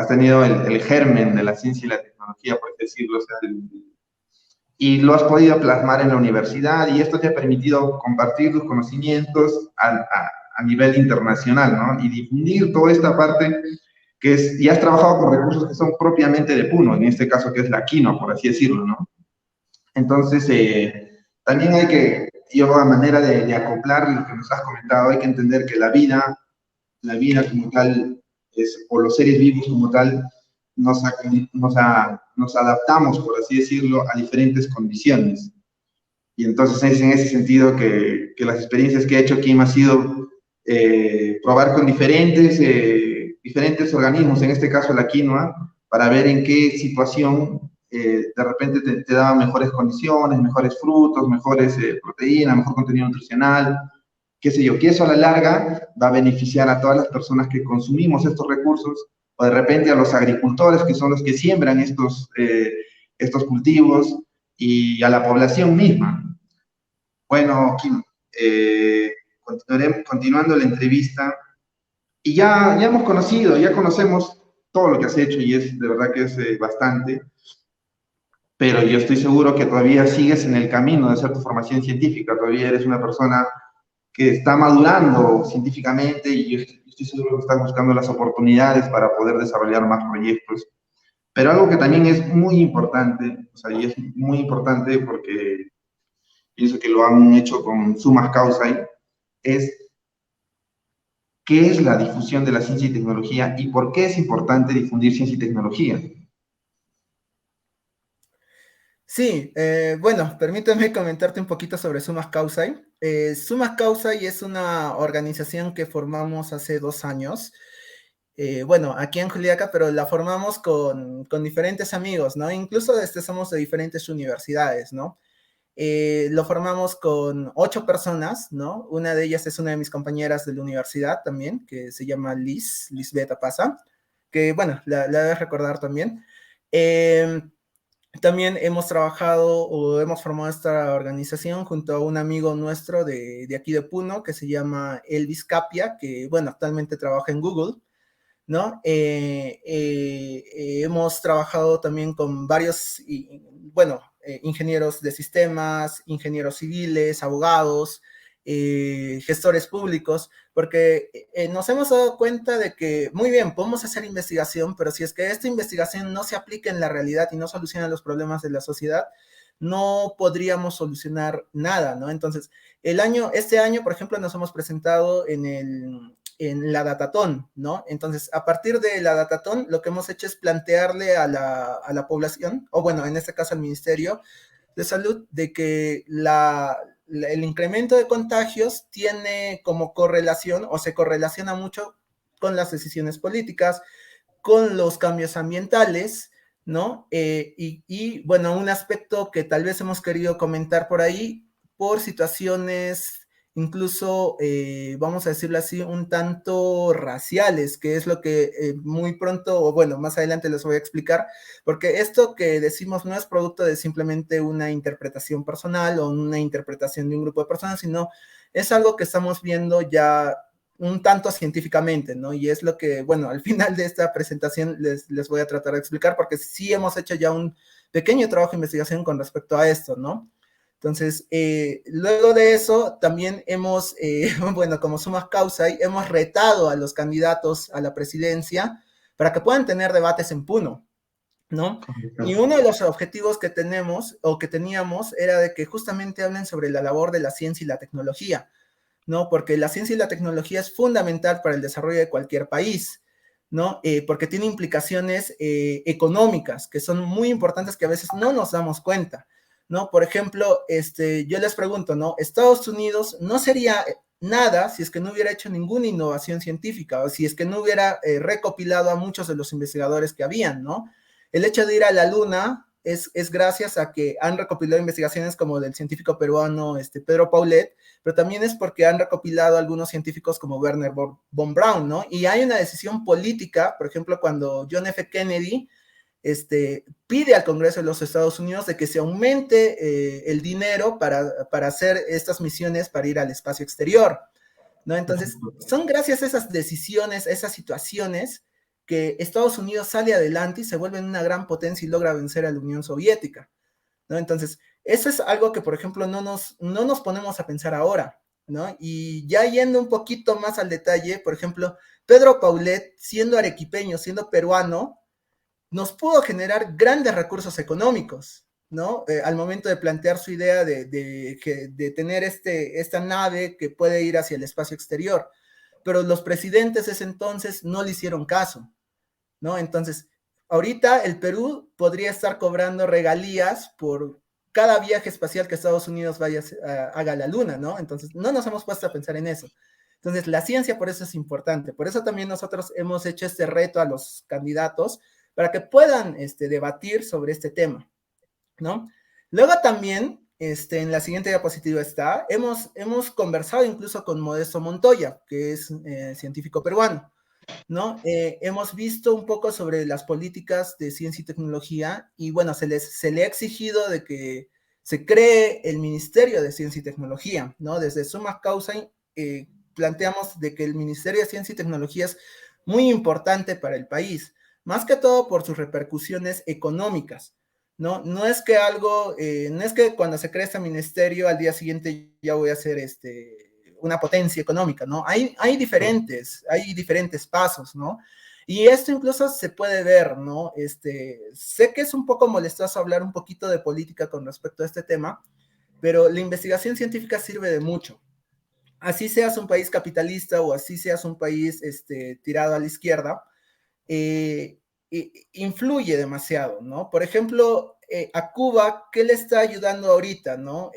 tenido el germen de la ciencia y la tecnología, por así decirlo, o sea, y lo has podido plasmar en la universidad y esto te ha permitido compartir tus conocimientos a nivel internacional, ¿no? Y difundir toda esta parte que es, y has trabajado con recursos que son propiamente de Puno, en este caso que es la quinoa, por así decirlo, ¿no? Entonces, también hay que, yo a manera de acoplar lo que nos has comentado, hay que entender que la vida como tal, o los seres vivos como tal, nos adaptamos, por así decirlo, a diferentes condiciones. Y entonces es en ese sentido que las experiencias que he hecho aquí me ha sido probar con diferentes organismos, en este caso la quinoa, para ver en qué situación de repente te daba mejores condiciones, mejores frutos, mejores proteínas, mejor contenido nutricional, qué sé yo, que eso a la larga va a beneficiar a todas las personas que consumimos estos recursos, o de repente a los agricultores, que son los que siembran estos cultivos, y a la población misma. Bueno, Kim, continuando la entrevista, y ya hemos conocido, ya conocemos todo lo que has hecho, y es de verdad que es bastante, pero yo estoy seguro que todavía sigues en el camino de hacer tu formación científica, todavía eres una persona que está madurando científicamente y yo estoy seguro que estás buscando las oportunidades para poder desarrollar más proyectos. Pero algo que también es muy importante, o sea, y es muy importante porque pienso que lo han hecho con sumas causa, es qué es la difusión de la ciencia y tecnología y por qué es importante difundir ciencia y tecnología. Sí, bueno, permíteme comentarte un poquito sobre Sumas Causai. Sumas Causai es una organización que formamos hace 2 años bueno, aquí en Juliaca, pero la formamos con diferentes amigos, ¿no? Incluso somos de diferentes universidades, ¿no? Lo formamos con 8 personas, ¿no? Una de ellas es una de mis compañeras de la universidad también, que se llama Lisbeth Pasa, que, bueno, la debes recordar también. También hemos trabajado o hemos formado esta organización junto a un amigo nuestro de aquí de Puno, que se llama Elvis Capia, que, bueno, actualmente trabaja en Google, ¿no? Hemos trabajado también con varios, bueno, ingenieros de sistemas, ingenieros civiles, abogados, gestores públicos, porque nos hemos dado cuenta de que, muy bien, podemos hacer investigación, pero si es que esta investigación no se aplica en la realidad y no soluciona los problemas de la sociedad, no podríamos solucionar nada, ¿no? Entonces, este año, por ejemplo, nos hemos presentado en la Datatón, ¿no? Entonces, a partir de la Datatón, lo que hemos hecho es plantearle a la población, o bueno, en este caso al Ministerio de Salud, de que el incremento de contagios tiene como correlación, o se correlaciona mucho con las decisiones políticas, con los cambios ambientales, ¿no? Bueno, un aspecto que tal vez hemos querido comentar por ahí, por situaciones incluso, vamos a decirlo así, un tanto raciales, que es lo que muy pronto, o bueno, más adelante les voy a explicar, porque esto que decimos no es producto de simplemente una interpretación personal o una interpretación de un grupo de personas, sino es algo que estamos viendo ya un tanto científicamente, ¿no? Y es lo que, bueno, al final de esta presentación les voy a tratar de explicar, porque sí hemos hecho ya un pequeño trabajo de investigación con respecto a esto, ¿no? Entonces, luego de eso, también hemos, bueno, como suma causa, hemos retado a los candidatos a la presidencia para que puedan tener debates en Puno, ¿no? Y uno de los objetivos que tenemos o que teníamos era de que justamente hablen sobre la labor de la ciencia y la tecnología, ¿no? Porque la ciencia y la tecnología es fundamental para el desarrollo de cualquier país, ¿no? Porque tiene implicaciones económicas que son muy importantes que a veces no nos damos cuenta, ¿no? Por ejemplo, yo les pregunto, ¿no? Estados Unidos no sería nada si es que no hubiera hecho ninguna innovación científica o si es que no hubiera recopilado a muchos de los investigadores que habían, ¿no? El hecho de ir a la luna es gracias a que han recopilado investigaciones como del científico peruano Pedro Paulet, pero también es porque han recopilado algunos científicos como Werner von Braun, ¿no? Y hay una decisión política, por ejemplo, cuando John F. Kennedy pide al Congreso de los Estados Unidos de que se aumente el dinero para hacer estas misiones para ir al espacio exterior, ¿no? Entonces, son gracias a esas decisiones, a esas situaciones, que Estados Unidos sale adelante y se vuelve una gran potencia y logra vencer a la Unión Soviética, ¿no? Entonces, eso es algo que, por ejemplo, no nos ponemos a pensar ahora, ¿no? Y ya yendo un poquito más al detalle, por ejemplo, Pedro Paulet, siendo arequipeño, siendo peruano, nos pudo generar grandes recursos económicos, ¿no? Al momento de plantear su idea de tener esta nave que puede ir hacia el espacio exterior. Pero los presidentes de ese entonces no le hicieron caso, ¿no? Entonces, ahorita el Perú podría estar cobrando regalías por cada viaje espacial que Estados Unidos haga a la Luna, ¿no? Entonces, no nos hemos puesto a pensar en eso. Entonces, la ciencia por eso es importante. Por eso también nosotros hemos hecho este reto a los candidatos para que puedan debatir sobre este tema, ¿no? Luego también, en la siguiente diapositiva está, hemos conversado incluso con Modesto Montoya, que es científico peruano, ¿no? Hemos visto un poco sobre las políticas de ciencia y tecnología y bueno, se le ha exigido de que se cree el Ministerio de Ciencia y Tecnología, ¿no? Desde Summa Causa planteamos de que el Ministerio de Ciencia y Tecnología es muy importante para el país, más que todo por sus repercusiones económicas, ¿no? No es que no es que cuando se crea este ministerio al día siguiente ya voy a ser una potencia económica, ¿no? Hay diferentes pasos, ¿no? Y esto incluso se puede ver, ¿no? Sé que es un poco molestoso hablar un poquito de política con respecto a este tema, pero la investigación científica sirve de mucho. Así seas un país capitalista o así seas un país tirado a la izquierda, eh, influye demasiado, ¿no? Por ejemplo, a Cuba, ¿qué le está ayudando ahorita, no?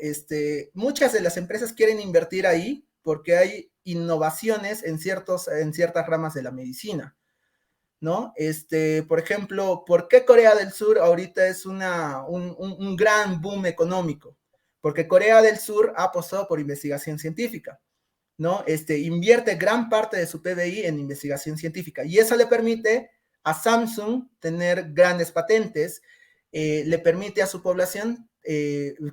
Muchas de las empresas quieren invertir ahí porque hay innovaciones en ciertas ramas de la medicina, ¿no? Por ejemplo, ¿por qué Corea del Sur ahorita es un gran boom económico? Porque Corea del Sur ha apostado por investigación científica, ¿no? Invierte gran parte de su PBI en investigación científica y eso le permite a Samsung tener grandes patentes, le permite a su población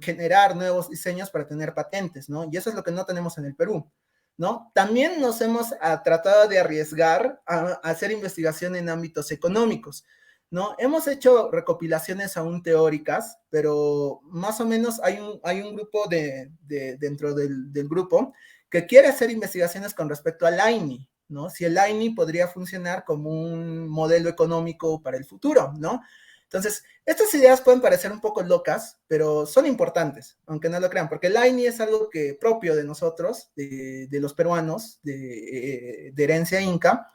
generar nuevos diseños para tener patentes, ¿no? Y eso es lo que no tenemos en el Perú, ¿no? También nos hemos tratado de arriesgar a hacer investigación en ámbitos económicos, ¿no? Hemos hecho recopilaciones aún teóricas, pero más o menos hay un grupo dentro del grupo que quiere hacer investigaciones con respecto al AINI, ¿no? Si el AINI podría funcionar como un modelo económico para el futuro, ¿no? Entonces, estas ideas pueden parecer un poco locas, pero son importantes, aunque no lo crean, porque el AINI es algo que propio de nosotros, de los peruanos, de herencia inca,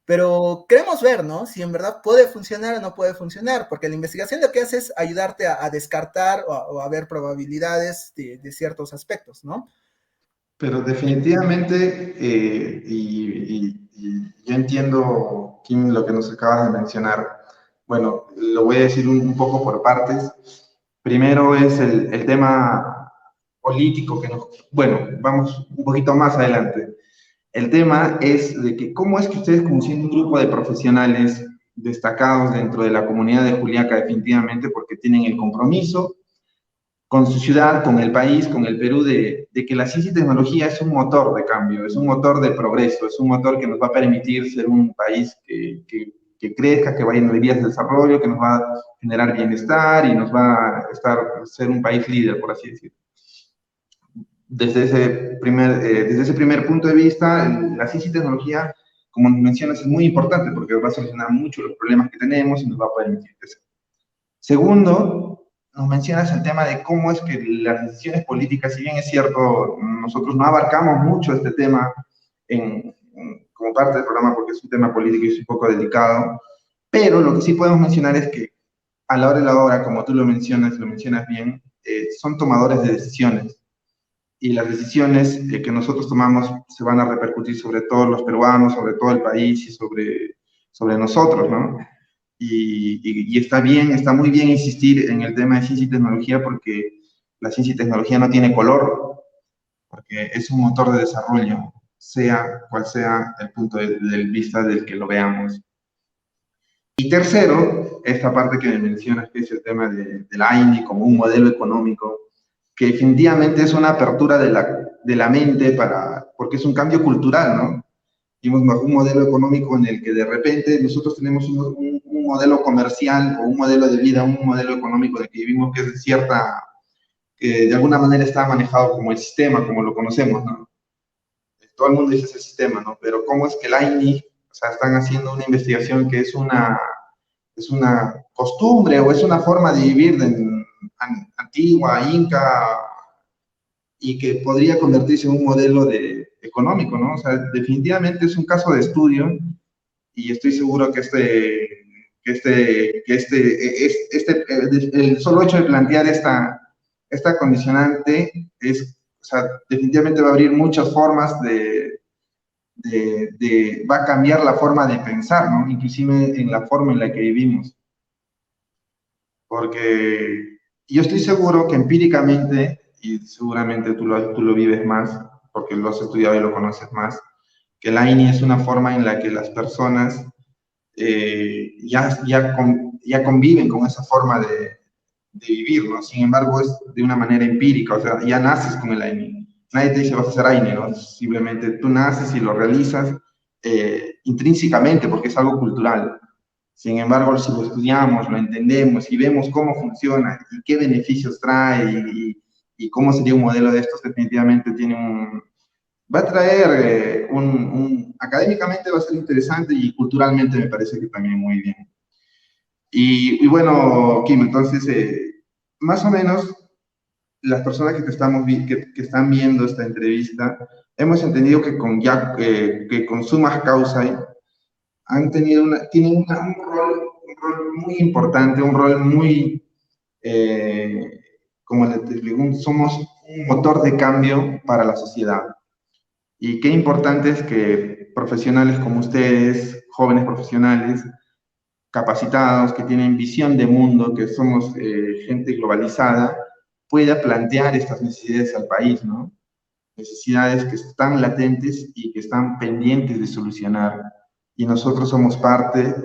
pero queremos ver, ¿no? Si en verdad puede funcionar o no puede funcionar, porque la investigación lo que hace es ayudarte a descartar o a ver probabilidades de ciertos aspectos, ¿no? Pero definitivamente, y yo entiendo, Kim, lo que nos acabas de mencionar. Bueno, lo voy a decir un poco por partes. Primero es el tema político que nos... Bueno, vamos un poquito más adelante. El tema es de que cómo es que ustedes, como siendo un grupo de profesionales destacados dentro de la comunidad de Juliaca, definitivamente, porque tienen el compromiso con su ciudad, con el país, con el Perú, de que la ciencia y tecnología es un motor de cambio, es un motor de progreso, es un motor que nos va a permitir ser un país que crezca, que vaya en vías de desarrollo, que nos va a generar bienestar y nos va a ser un país líder, por así decirlo. Desde ese primer punto de vista, la ciencia y tecnología, como mencionas, es muy importante porque va a solucionar mucho los problemas que tenemos y nos va a permitir crecer. Segundo, nos mencionas el tema de cómo es que las decisiones políticas, si bien es cierto, nosotros no abarcamos mucho este tema como parte del programa porque es un tema político y es un poco delicado, pero lo que sí podemos mencionar es que a la hora de la hora, como tú lo mencionas bien, son tomadores de decisiones y las decisiones que nosotros tomamos se van a repercutir sobre todos los peruanos, sobre todo el país y sobre nosotros, ¿no? Y está bien, está muy bien insistir en el tema de ciencia y tecnología porque la ciencia y tecnología no tiene color, porque es un motor de desarrollo, sea cual sea el punto de vista del que lo veamos. Y tercero, esta parte que me mencionas, que es el tema del AINI como un modelo económico, que definitivamente es una apertura de la mente porque es un cambio cultural, ¿no? Vimos un modelo económico en el que de repente nosotros tenemos un modelo comercial o un modelo de vida, un modelo económico de que vivimos que es que de alguna manera está manejado como el sistema, como lo conocemos, ¿no? Todo el mundo dice ese sistema, ¿no? Pero ¿cómo es que el AINI, o sea, están haciendo una investigación que es una costumbre o es una forma de vivir antigua, inca, y que podría convertirse en un modelo económico, ¿no? O sea, definitivamente es un caso de estudio y estoy seguro que el solo hecho de plantear esta condicionante o sea, definitivamente va a abrir muchas formas va a cambiar la forma de pensar, ¿no? Inclusive en la forma en la que vivimos. Porque yo estoy seguro que empíricamente, y seguramente tú lo vives más, porque lo has estudiado y lo conoces más, que la INI es una forma en la que las personas ya conviven con esa forma de vivir, ¿no? Sin embargo, es de una manera empírica, o sea, ya naces con el AINI. Nadie te dice vas a hacer AINI, ¿no? Simplemente tú naces y lo realizas intrínsecamente porque es algo cultural. Sin embargo, si lo estudiamos, lo entendemos y vemos cómo funciona y qué beneficios trae y cómo sería un modelo de estos, definitivamente va a traer académicamente va a ser interesante y culturalmente me parece que también muy bien. Y bueno, Kim, entonces, más o menos, las personas que están viendo esta entrevista, hemos entendido que que con Sumas Causae tienen un rol muy importante, un rol muy, como les digo, somos un motor de cambio para la sociedad. Y qué importante es que profesionales como ustedes, jóvenes profesionales, capacitados, que tienen visión de mundo, que somos gente globalizada, pueda plantear estas necesidades al país, ¿no? Necesidades que están latentes y que están pendientes de solucionar. Y nosotros somos parte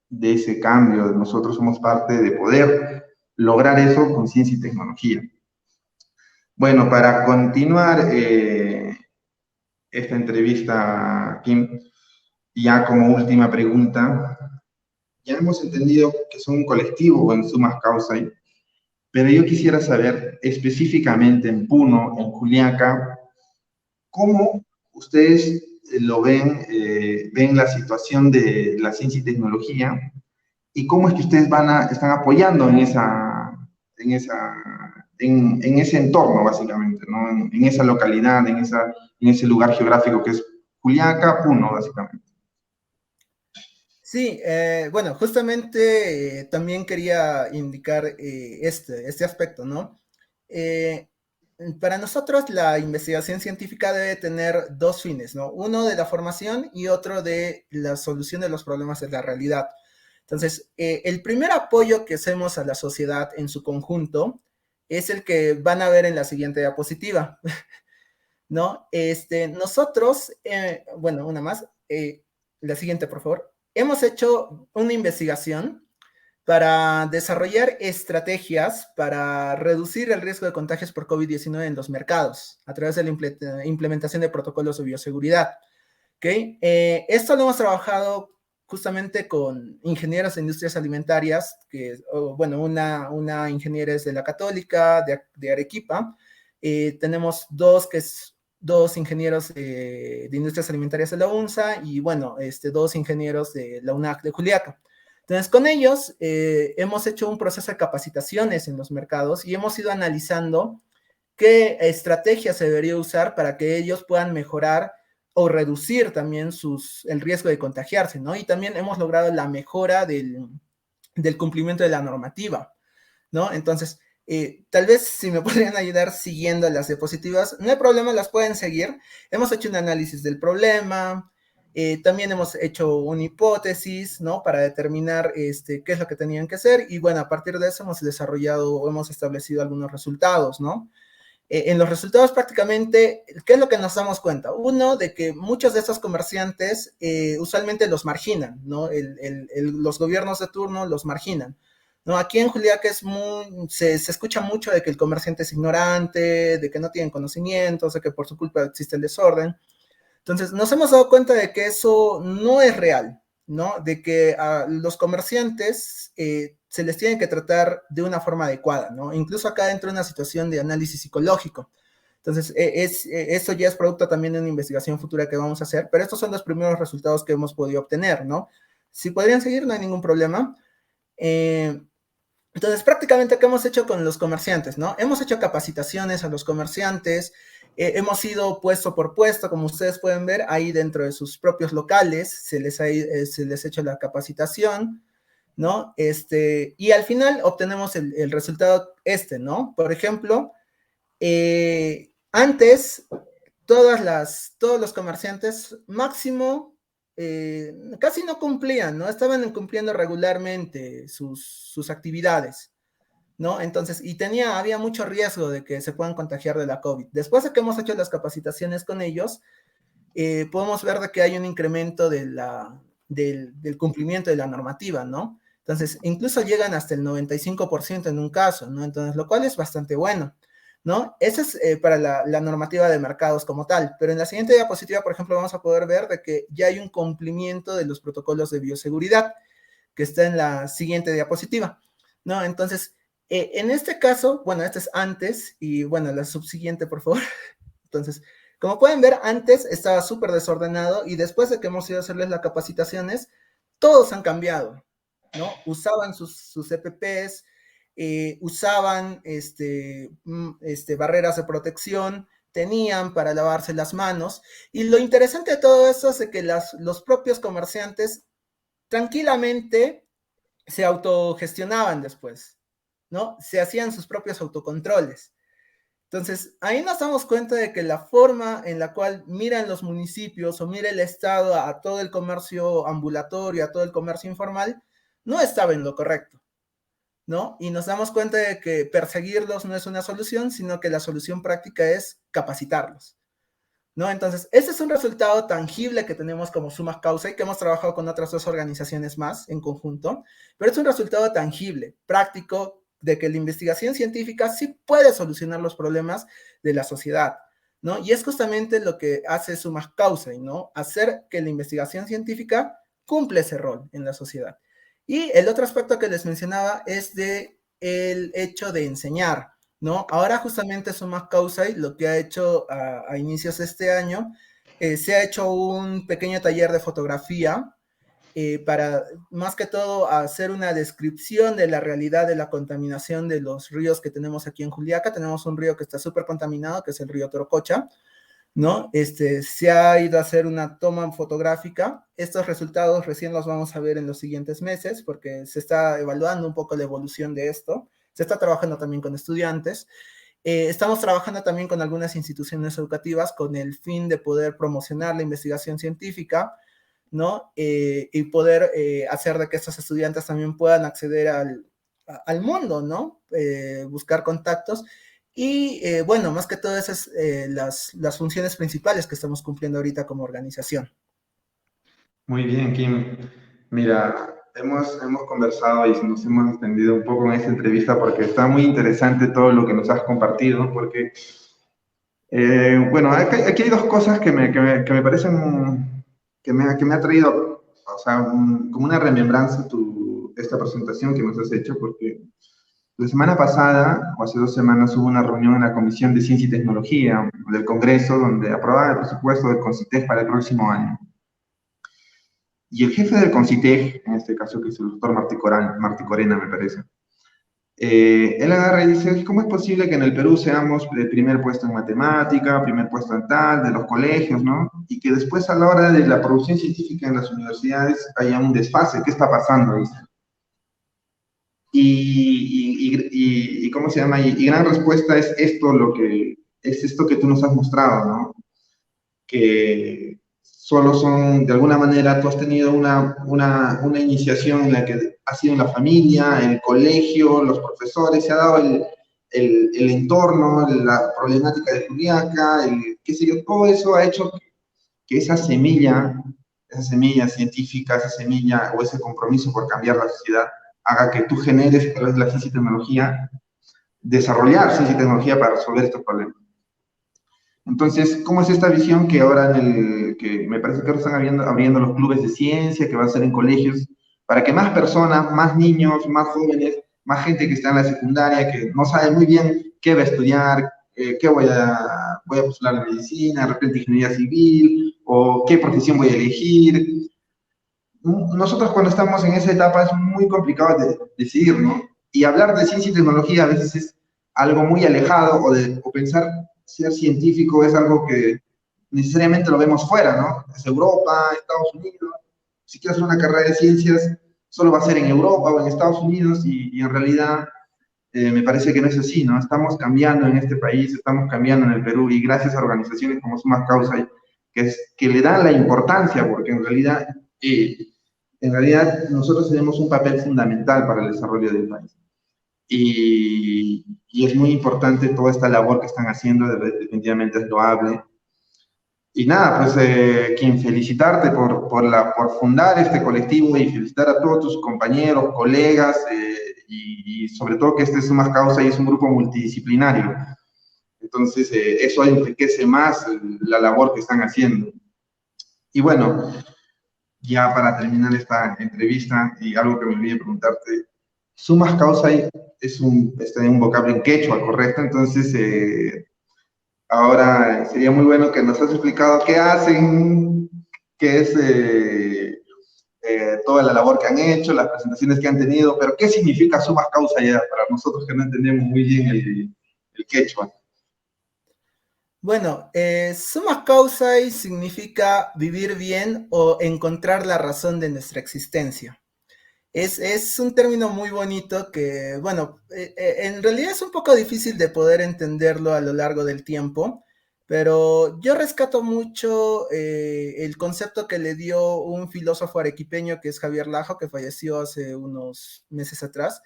de ese cambio, nosotros somos parte de poder lograr eso con ciencia y tecnología. Bueno, para continuar esta entrevista, Kim, ya como última pregunta, ya hemos entendido que son un colectivo en sumas causa, pero yo quisiera saber específicamente en Puno, en Juliaca, ¿cómo ustedes lo ven, ven la situación de la ciencia y tecnología y cómo es que ustedes están apoyando en ese entorno, básicamente, ¿no? En esa localidad, en ese lugar geográfico que es Juliaca, Puno, básicamente? Sí, bueno, justamente también quería indicar este aspecto, ¿no? Eh, para nosotros la investigación científica debe tener dos fines, ¿no? Uno de la formación y otro de la solución de los problemas de la realidad. Entonces, el primer apoyo que hacemos a la sociedad en su conjunto es el que van a ver en la siguiente diapositiva, ¿no? Nosotros, bueno, una más, la siguiente, por favor. Hemos hecho una investigación para desarrollar estrategias para reducir el riesgo de contagios por COVID-19 en los mercados a través de la implementación de protocolos de bioseguridad. ¿Okay? Esto lo hemos trabajado justamente con ingenieros de industrias alimentarias, bueno, una ingeniera es de la Católica, de Arequipa. Tenemos dos ingenieros de industrias alimentarias de la UNSA y, bueno, dos ingenieros de la UNAC de Juliaca. Entonces, con ellos hemos hecho un proceso de capacitaciones en los mercados y hemos ido analizando qué estrategias se debería usar para que ellos puedan mejorar o reducir también el riesgo de contagiarse, ¿no? Y también hemos logrado la mejora del cumplimiento de la normativa, ¿no? Entonces, tal vez si me podrían ayudar siguiendo las diapositivas, no hay problema, las pueden seguir. Hemos hecho un análisis del problema, también hemos hecho una hipótesis, ¿no? Para determinar qué es lo que tenían que hacer y, bueno, a partir de eso hemos desarrollado o hemos establecido algunos resultados, ¿no? En los resultados prácticamente, ¿qué es lo que nos damos cuenta? Uno, de que muchos de estos comerciantes usualmente los marginan, ¿no? Los gobiernos de turno los marginan, ¿no? Aquí en Juliaca se escucha mucho de que el comerciante es ignorante, de que no tienen conocimientos, de que por su culpa existe el desorden. Entonces, nos hemos dado cuenta de que eso no es real, ¿no? De que a los comerciantes se les tiene que tratar de una forma adecuada, ¿no? Incluso acá dentro de una situación de análisis psicológico. Entonces, eso ya es producto también de una investigación futura que vamos a hacer, pero estos son los primeros resultados que hemos podido obtener, ¿no? Si podrían seguir, no hay ningún problema. Entonces, prácticamente, ¿qué hemos hecho con los comerciantes, no? Hemos hecho capacitaciones a los comerciantes, hemos ido puesto por puesto, como ustedes pueden ver, ahí dentro de sus propios locales, se les ha hecho la capacitación, ¿no? Y al final obtenemos el resultado ¿no? Por ejemplo, antes, todos los comerciantes máximo casi no cumplían, ¿no? Estaban cumpliendo regularmente sus actividades, ¿no? Entonces, había mucho riesgo de que se puedan contagiar de la COVID. Después de que hemos hecho las capacitaciones con ellos, podemos ver de que hay un incremento del cumplimiento de la normativa, ¿no? Entonces, incluso llegan hasta el 95% en un caso, ¿no? Entonces, lo cual es bastante bueno, ¿no? Eso es para la normativa de mercados como tal, pero en la siguiente diapositiva, por ejemplo, vamos a poder ver de que ya hay un cumplimiento de los protocolos de bioseguridad, que está en la siguiente diapositiva, ¿no? Entonces, en este caso, bueno, este es antes, y bueno, la subsiguiente, por favor. Entonces, como pueden ver, antes estaba súper desordenado y después de que hemos ido a hacerles las capacitaciones, todos han cambiado, ¿no? Usaban sus EPPs, usaban barreras de protección, tenían para lavarse las manos. Y lo interesante de todo eso es que los propios comerciantes tranquilamente se autogestionaban después, ¿no? Se hacían sus propios autocontroles. Entonces, ahí nos damos cuenta de que la forma en la cual miran los municipios o mira el Estado a todo el comercio ambulatorio, a todo el comercio informal, no estaba en lo correcto, ¿no? Y nos damos cuenta de que perseguirlos no es una solución, sino que la solución práctica es capacitarlos, ¿no? Entonces, ese es un resultado tangible que tenemos como Sumas Causa y que hemos trabajado con otras dos organizaciones más en conjunto, pero es un resultado tangible, práctico, de que la investigación científica sí puede solucionar los problemas de la sociedad, ¿no? Y es justamente lo que hace Sumas Causa, ¿no? Hacer que la investigación científica cumple ese rol en la sociedad. Y el otro aspecto que les mencionaba es de el hecho de enseñar, ¿no? Ahora justamente Sumas Causa lo que ha hecho a inicios de este año, se ha hecho un pequeño taller de fotografía para más que todo hacer una descripción de la realidad de la contaminación de los ríos que tenemos aquí en Juliaca. Tenemos un río que está súper contaminado, que es el río Torococha, ¿no? Se ha ido a hacer una toma fotográfica. Estos resultados recién los vamos a ver en los siguientes meses porque se está evaluando un poco la evolución de esto. Se está trabajando también con estudiantes. Estamos trabajando también con algunas instituciones educativas con el fin de poder promocionar la investigación científica, ¿no? Y poder hacer de que estos estudiantes también puedan acceder al mundo, ¿no? Buscar contactos. Y bueno, más que todo esas las funciones principales que estamos cumpliendo ahorita como organización. Muy bien, Kim. Mira, hemos conversado y nos hemos extendido un poco en esta entrevista porque está muy interesante todo lo que nos has compartido, porque, bueno, aquí hay dos cosas que me parecen, que me ha traído, o sea, como una remembranza esta presentación que nos has hecho, porque la semana pasada, o hace 2 semanas, hubo una reunión en la Comisión de Ciencia y Tecnología del Congreso donde aprobaban el presupuesto del CONCITEC para el próximo año. Y el jefe del CONCITEC, en este caso que es el doctor Martí Corena, me parece, él agarra y dice, ¿cómo es posible que en el Perú seamos de primer puesto en matemática, primer puesto en tal, de los colegios, ¿no? Y que después a la hora de la producción científica en las universidades haya un desfase. ¿Qué está pasando? Dice. Y ¿cómo se llama? Y gran respuesta es esto que tú nos has mostrado, ¿no? Que solo son, de alguna manera, tú has tenido una iniciación en la que ha sido en la familia, en el colegio, los profesores, se ha dado el entorno, la problemática de Juliaca, qué sé yo, todo eso ha hecho que esa semilla científica, esa semilla o ese compromiso por cambiar la sociedad, haga que tú generes a través de la ciencia y tecnología, desarrollar ciencia y tecnología para resolver estos problemas. Entonces, ¿cómo es esta visión que ahora que me parece que ahora están abriendo los clubes de ciencia, que van a ser en colegios, para que más personas, más niños, más jóvenes, más gente que está en la secundaria, que no sabe muy bien qué va a estudiar, qué voy a postular en medicina, de repente ingeniería civil, o qué profesión voy a elegir? Nosotros cuando estamos en esa etapa es muy complicado de decidir, ¿no? Y hablar de ciencia y tecnología a veces es algo muy alejado, o pensar ser científico es algo que necesariamente lo vemos fuera, ¿no? Es Europa, Estados Unidos. Si quieres hacer una carrera de ciencias, solo va a ser en Europa o en Estados Unidos, y en realidad me parece que no es así, ¿no? Estamos cambiando en este país, estamos cambiando en el Perú, y gracias a organizaciones como Sumas Causa, que le dan la importancia, porque en realidad nosotros tenemos un papel fundamental para el desarrollo del país. Y es muy importante toda esta labor que están haciendo, definitivamente es loable. Y nada, pues quien felicitarte por fundar este colectivo y felicitar a todos tus compañeros, colegas, y sobre todo que este es Sumas Causa y es un grupo multidisciplinario. Entonces, eso enriquece más la labor que están haciendo. Y bueno, ya para terminar esta entrevista, y algo que me olvidé preguntarte, Sumas Causa está en un vocablo en quechua, ¿correcto? Entonces, ahora sería muy bueno que nos has explicado qué hacen, qué es toda la labor que han hecho, las presentaciones que han tenido, pero qué significa Sumas Causa ya para nosotros que no entendemos muy bien el quechua. Bueno, summa causae significa vivir bien o encontrar la razón de nuestra existencia. Es un término muy bonito que, bueno, en realidad es un poco difícil de poder entenderlo a lo largo del tiempo, Pero yo rescato mucho el concepto que le dio un filósofo arequipeño que es Javier Lajo, que falleció hace unos meses atrás.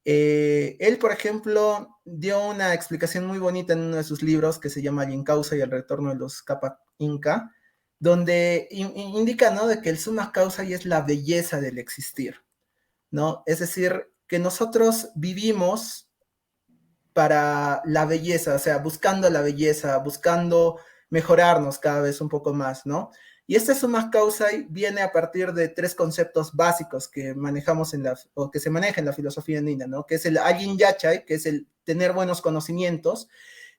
Él, por ejemplo, dio una explicación muy bonita en uno de sus libros que se llama Causa y el retorno de los Capac Inca, donde indica, ¿no?, de que el summa causa y es la belleza del existir, ¿no? Es decir, que nosotros vivimos para la belleza, o sea, buscando la belleza, buscando mejorarnos cada vez un poco más, ¿no? Y este summa causa viene a partir de tres conceptos básicos que manejamos o que se maneja en la filosofía andina, ¿no? Que es el Ajin Yachay, que es el tener buenos conocimientos,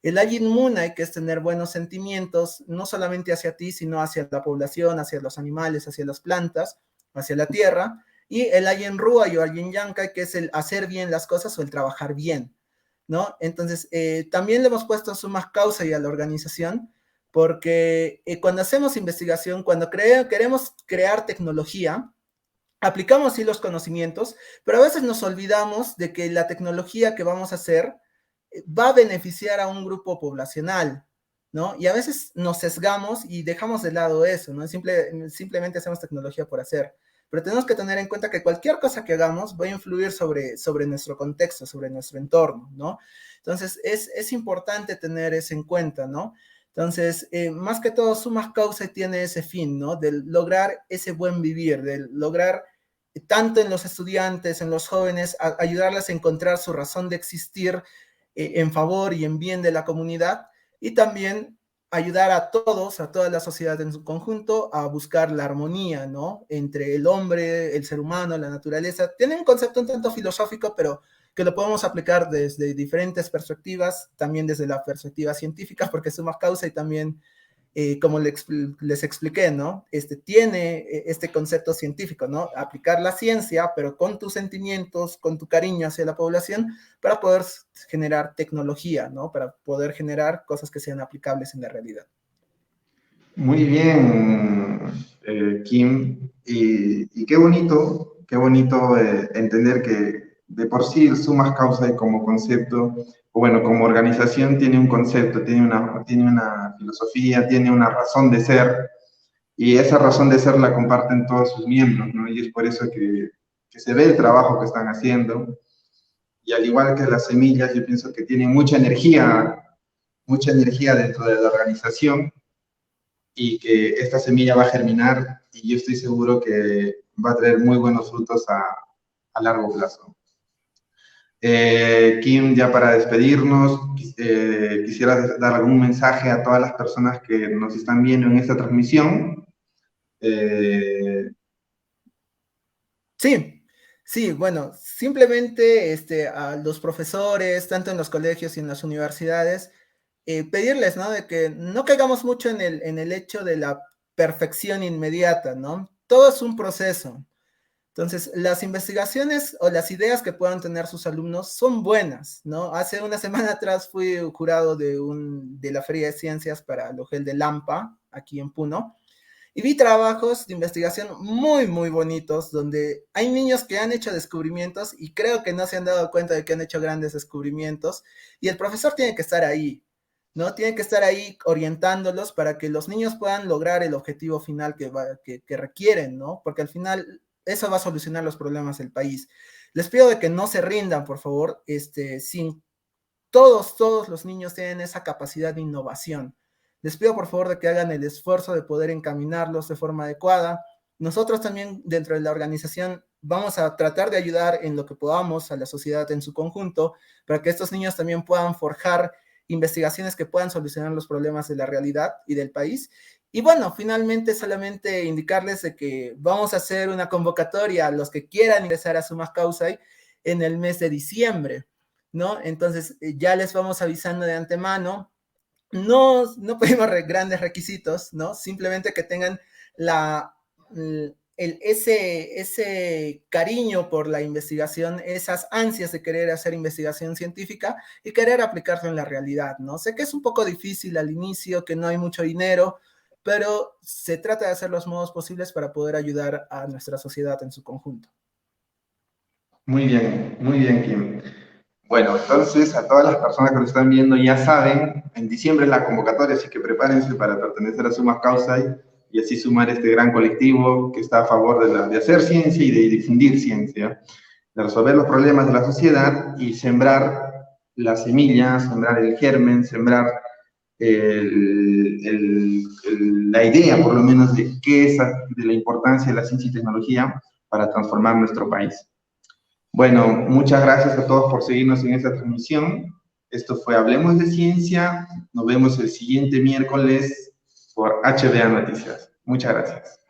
el Ajin Munay, que es tener buenos sentimientos, no solamente hacia ti, sino hacia la población, hacia los animales, hacia las plantas, hacia la tierra, y el Ajin Ruay o Ajin Yankai, que es el hacer bien las cosas o el trabajar bien, ¿no? Entonces, también le hemos puesto suma causa y a la organización, porque cuando hacemos investigación, cuando queremos crear tecnología, aplicamos sí los conocimientos, pero a veces nos olvidamos de que la tecnología que vamos a hacer va a beneficiar a un grupo poblacional, ¿no? Y a veces nos sesgamos y dejamos de lado eso, ¿no? Simplemente hacemos tecnología por hacer. Pero tenemos que tener en cuenta que cualquier cosa que hagamos va a influir sobre nuestro contexto, sobre nuestro entorno, ¿no? Entonces, es importante tener eso en cuenta, ¿no? Entonces, más que todo, Sumas Causa tiene ese fin, ¿no? De lograr ese buen vivir, de lograr tanto en los estudiantes, en los jóvenes, ayudarles a encontrar su razón de existir en favor y en bien de la comunidad, y también ayudar a todos, a toda la sociedad en su conjunto, a buscar la armonía, ¿no? Entre el hombre, el ser humano, la naturaleza. Tiene un concepto un tanto filosófico, pero que lo podemos aplicar desde diferentes perspectivas, también desde la perspectiva científica, porque suma causa y también como les expliqué, ¿no? Tiene este concepto científico, ¿no? Aplicar la ciencia, pero con tus sentimientos, con tu cariño hacia la población, para poder generar tecnología, ¿no? Para poder generar cosas que sean aplicables en la realidad. Muy bien, Kim, y qué bonito entender que de por sí el sumas causa como concepto, o bueno, como organización tiene un concepto, tiene una filosofía, tiene una razón de ser, y esa razón de ser la comparten todos sus miembros, ¿no? Y es por eso que se ve el trabajo que están haciendo, y al igual que las semillas, yo pienso que tienen mucha energía dentro de la organización, y que esta semilla va a germinar y yo estoy seguro que va a traer muy buenos frutos a largo plazo. Kim, ya para despedirnos, quisiera dar algún mensaje a todas las personas que nos están viendo en esta transmisión. Sí, sí, bueno, simplemente a los profesores, tanto en los colegios y en las universidades, pedirles, ¿no? De que no caigamos mucho en el hecho de la perfección inmediata, ¿no? Todo es un proceso. Entonces, las investigaciones o las ideas que puedan tener sus alumnos son buenas, ¿no? Hace una semana atrás fui jurado de la Feria de Ciencias para el OGEL de Lampa, aquí en Puno, y vi trabajos de investigación muy, muy bonitos, donde hay niños que han hecho descubrimientos y creo que no se han dado cuenta de que han hecho grandes descubrimientos, y el profesor tiene que estar ahí, ¿no? Tiene que estar ahí orientándolos para que los niños puedan lograr el objetivo final que requieren, ¿no? Porque al final eso va a solucionar los problemas del país. Les pido de que no se rindan, por favor, sin todos los niños tienen esa capacidad de innovación. Les pido por favor de que hagan el esfuerzo de poder encaminarlos de forma adecuada. Nosotros también dentro de la organización vamos a tratar de ayudar en lo que podamos a la sociedad en su conjunto para que estos niños también puedan forjar investigaciones que puedan solucionar los problemas de la realidad y del país. Y bueno, finalmente solamente indicarles de que vamos a hacer una convocatoria a los que quieran ingresar a Sumas Causa en el mes de diciembre, ¿no? Entonces ya les vamos avisando de antemano. No pedimos grandes requisitos, ¿no? Simplemente que tengan ese cariño por la investigación, esas ansias de querer hacer investigación científica y querer aplicarlo en la realidad, ¿no? Sé que es un poco difícil al inicio, que no hay mucho dinero, pero se trata de hacer los modos posibles para poder ayudar a nuestra sociedad en su conjunto. Muy bien, Kim. Bueno, entonces a todas las personas que lo están viendo ya saben, en diciembre es la convocatoria, así que prepárense para pertenecer a Summa Causa y así sumar este gran colectivo que está a favor de hacer ciencia y de difundir ciencia, de resolver los problemas de la sociedad y sembrar la semilla, sembrar el germen, sembrar la idea, por lo menos, de qué es de la importancia de la ciencia y tecnología para transformar nuestro país. Bueno, muchas gracias a todos por seguirnos en esta transmisión. Esto fue Hablemos de Ciencia. Nos vemos el siguiente miércoles por HBA Noticias. Muchas gracias.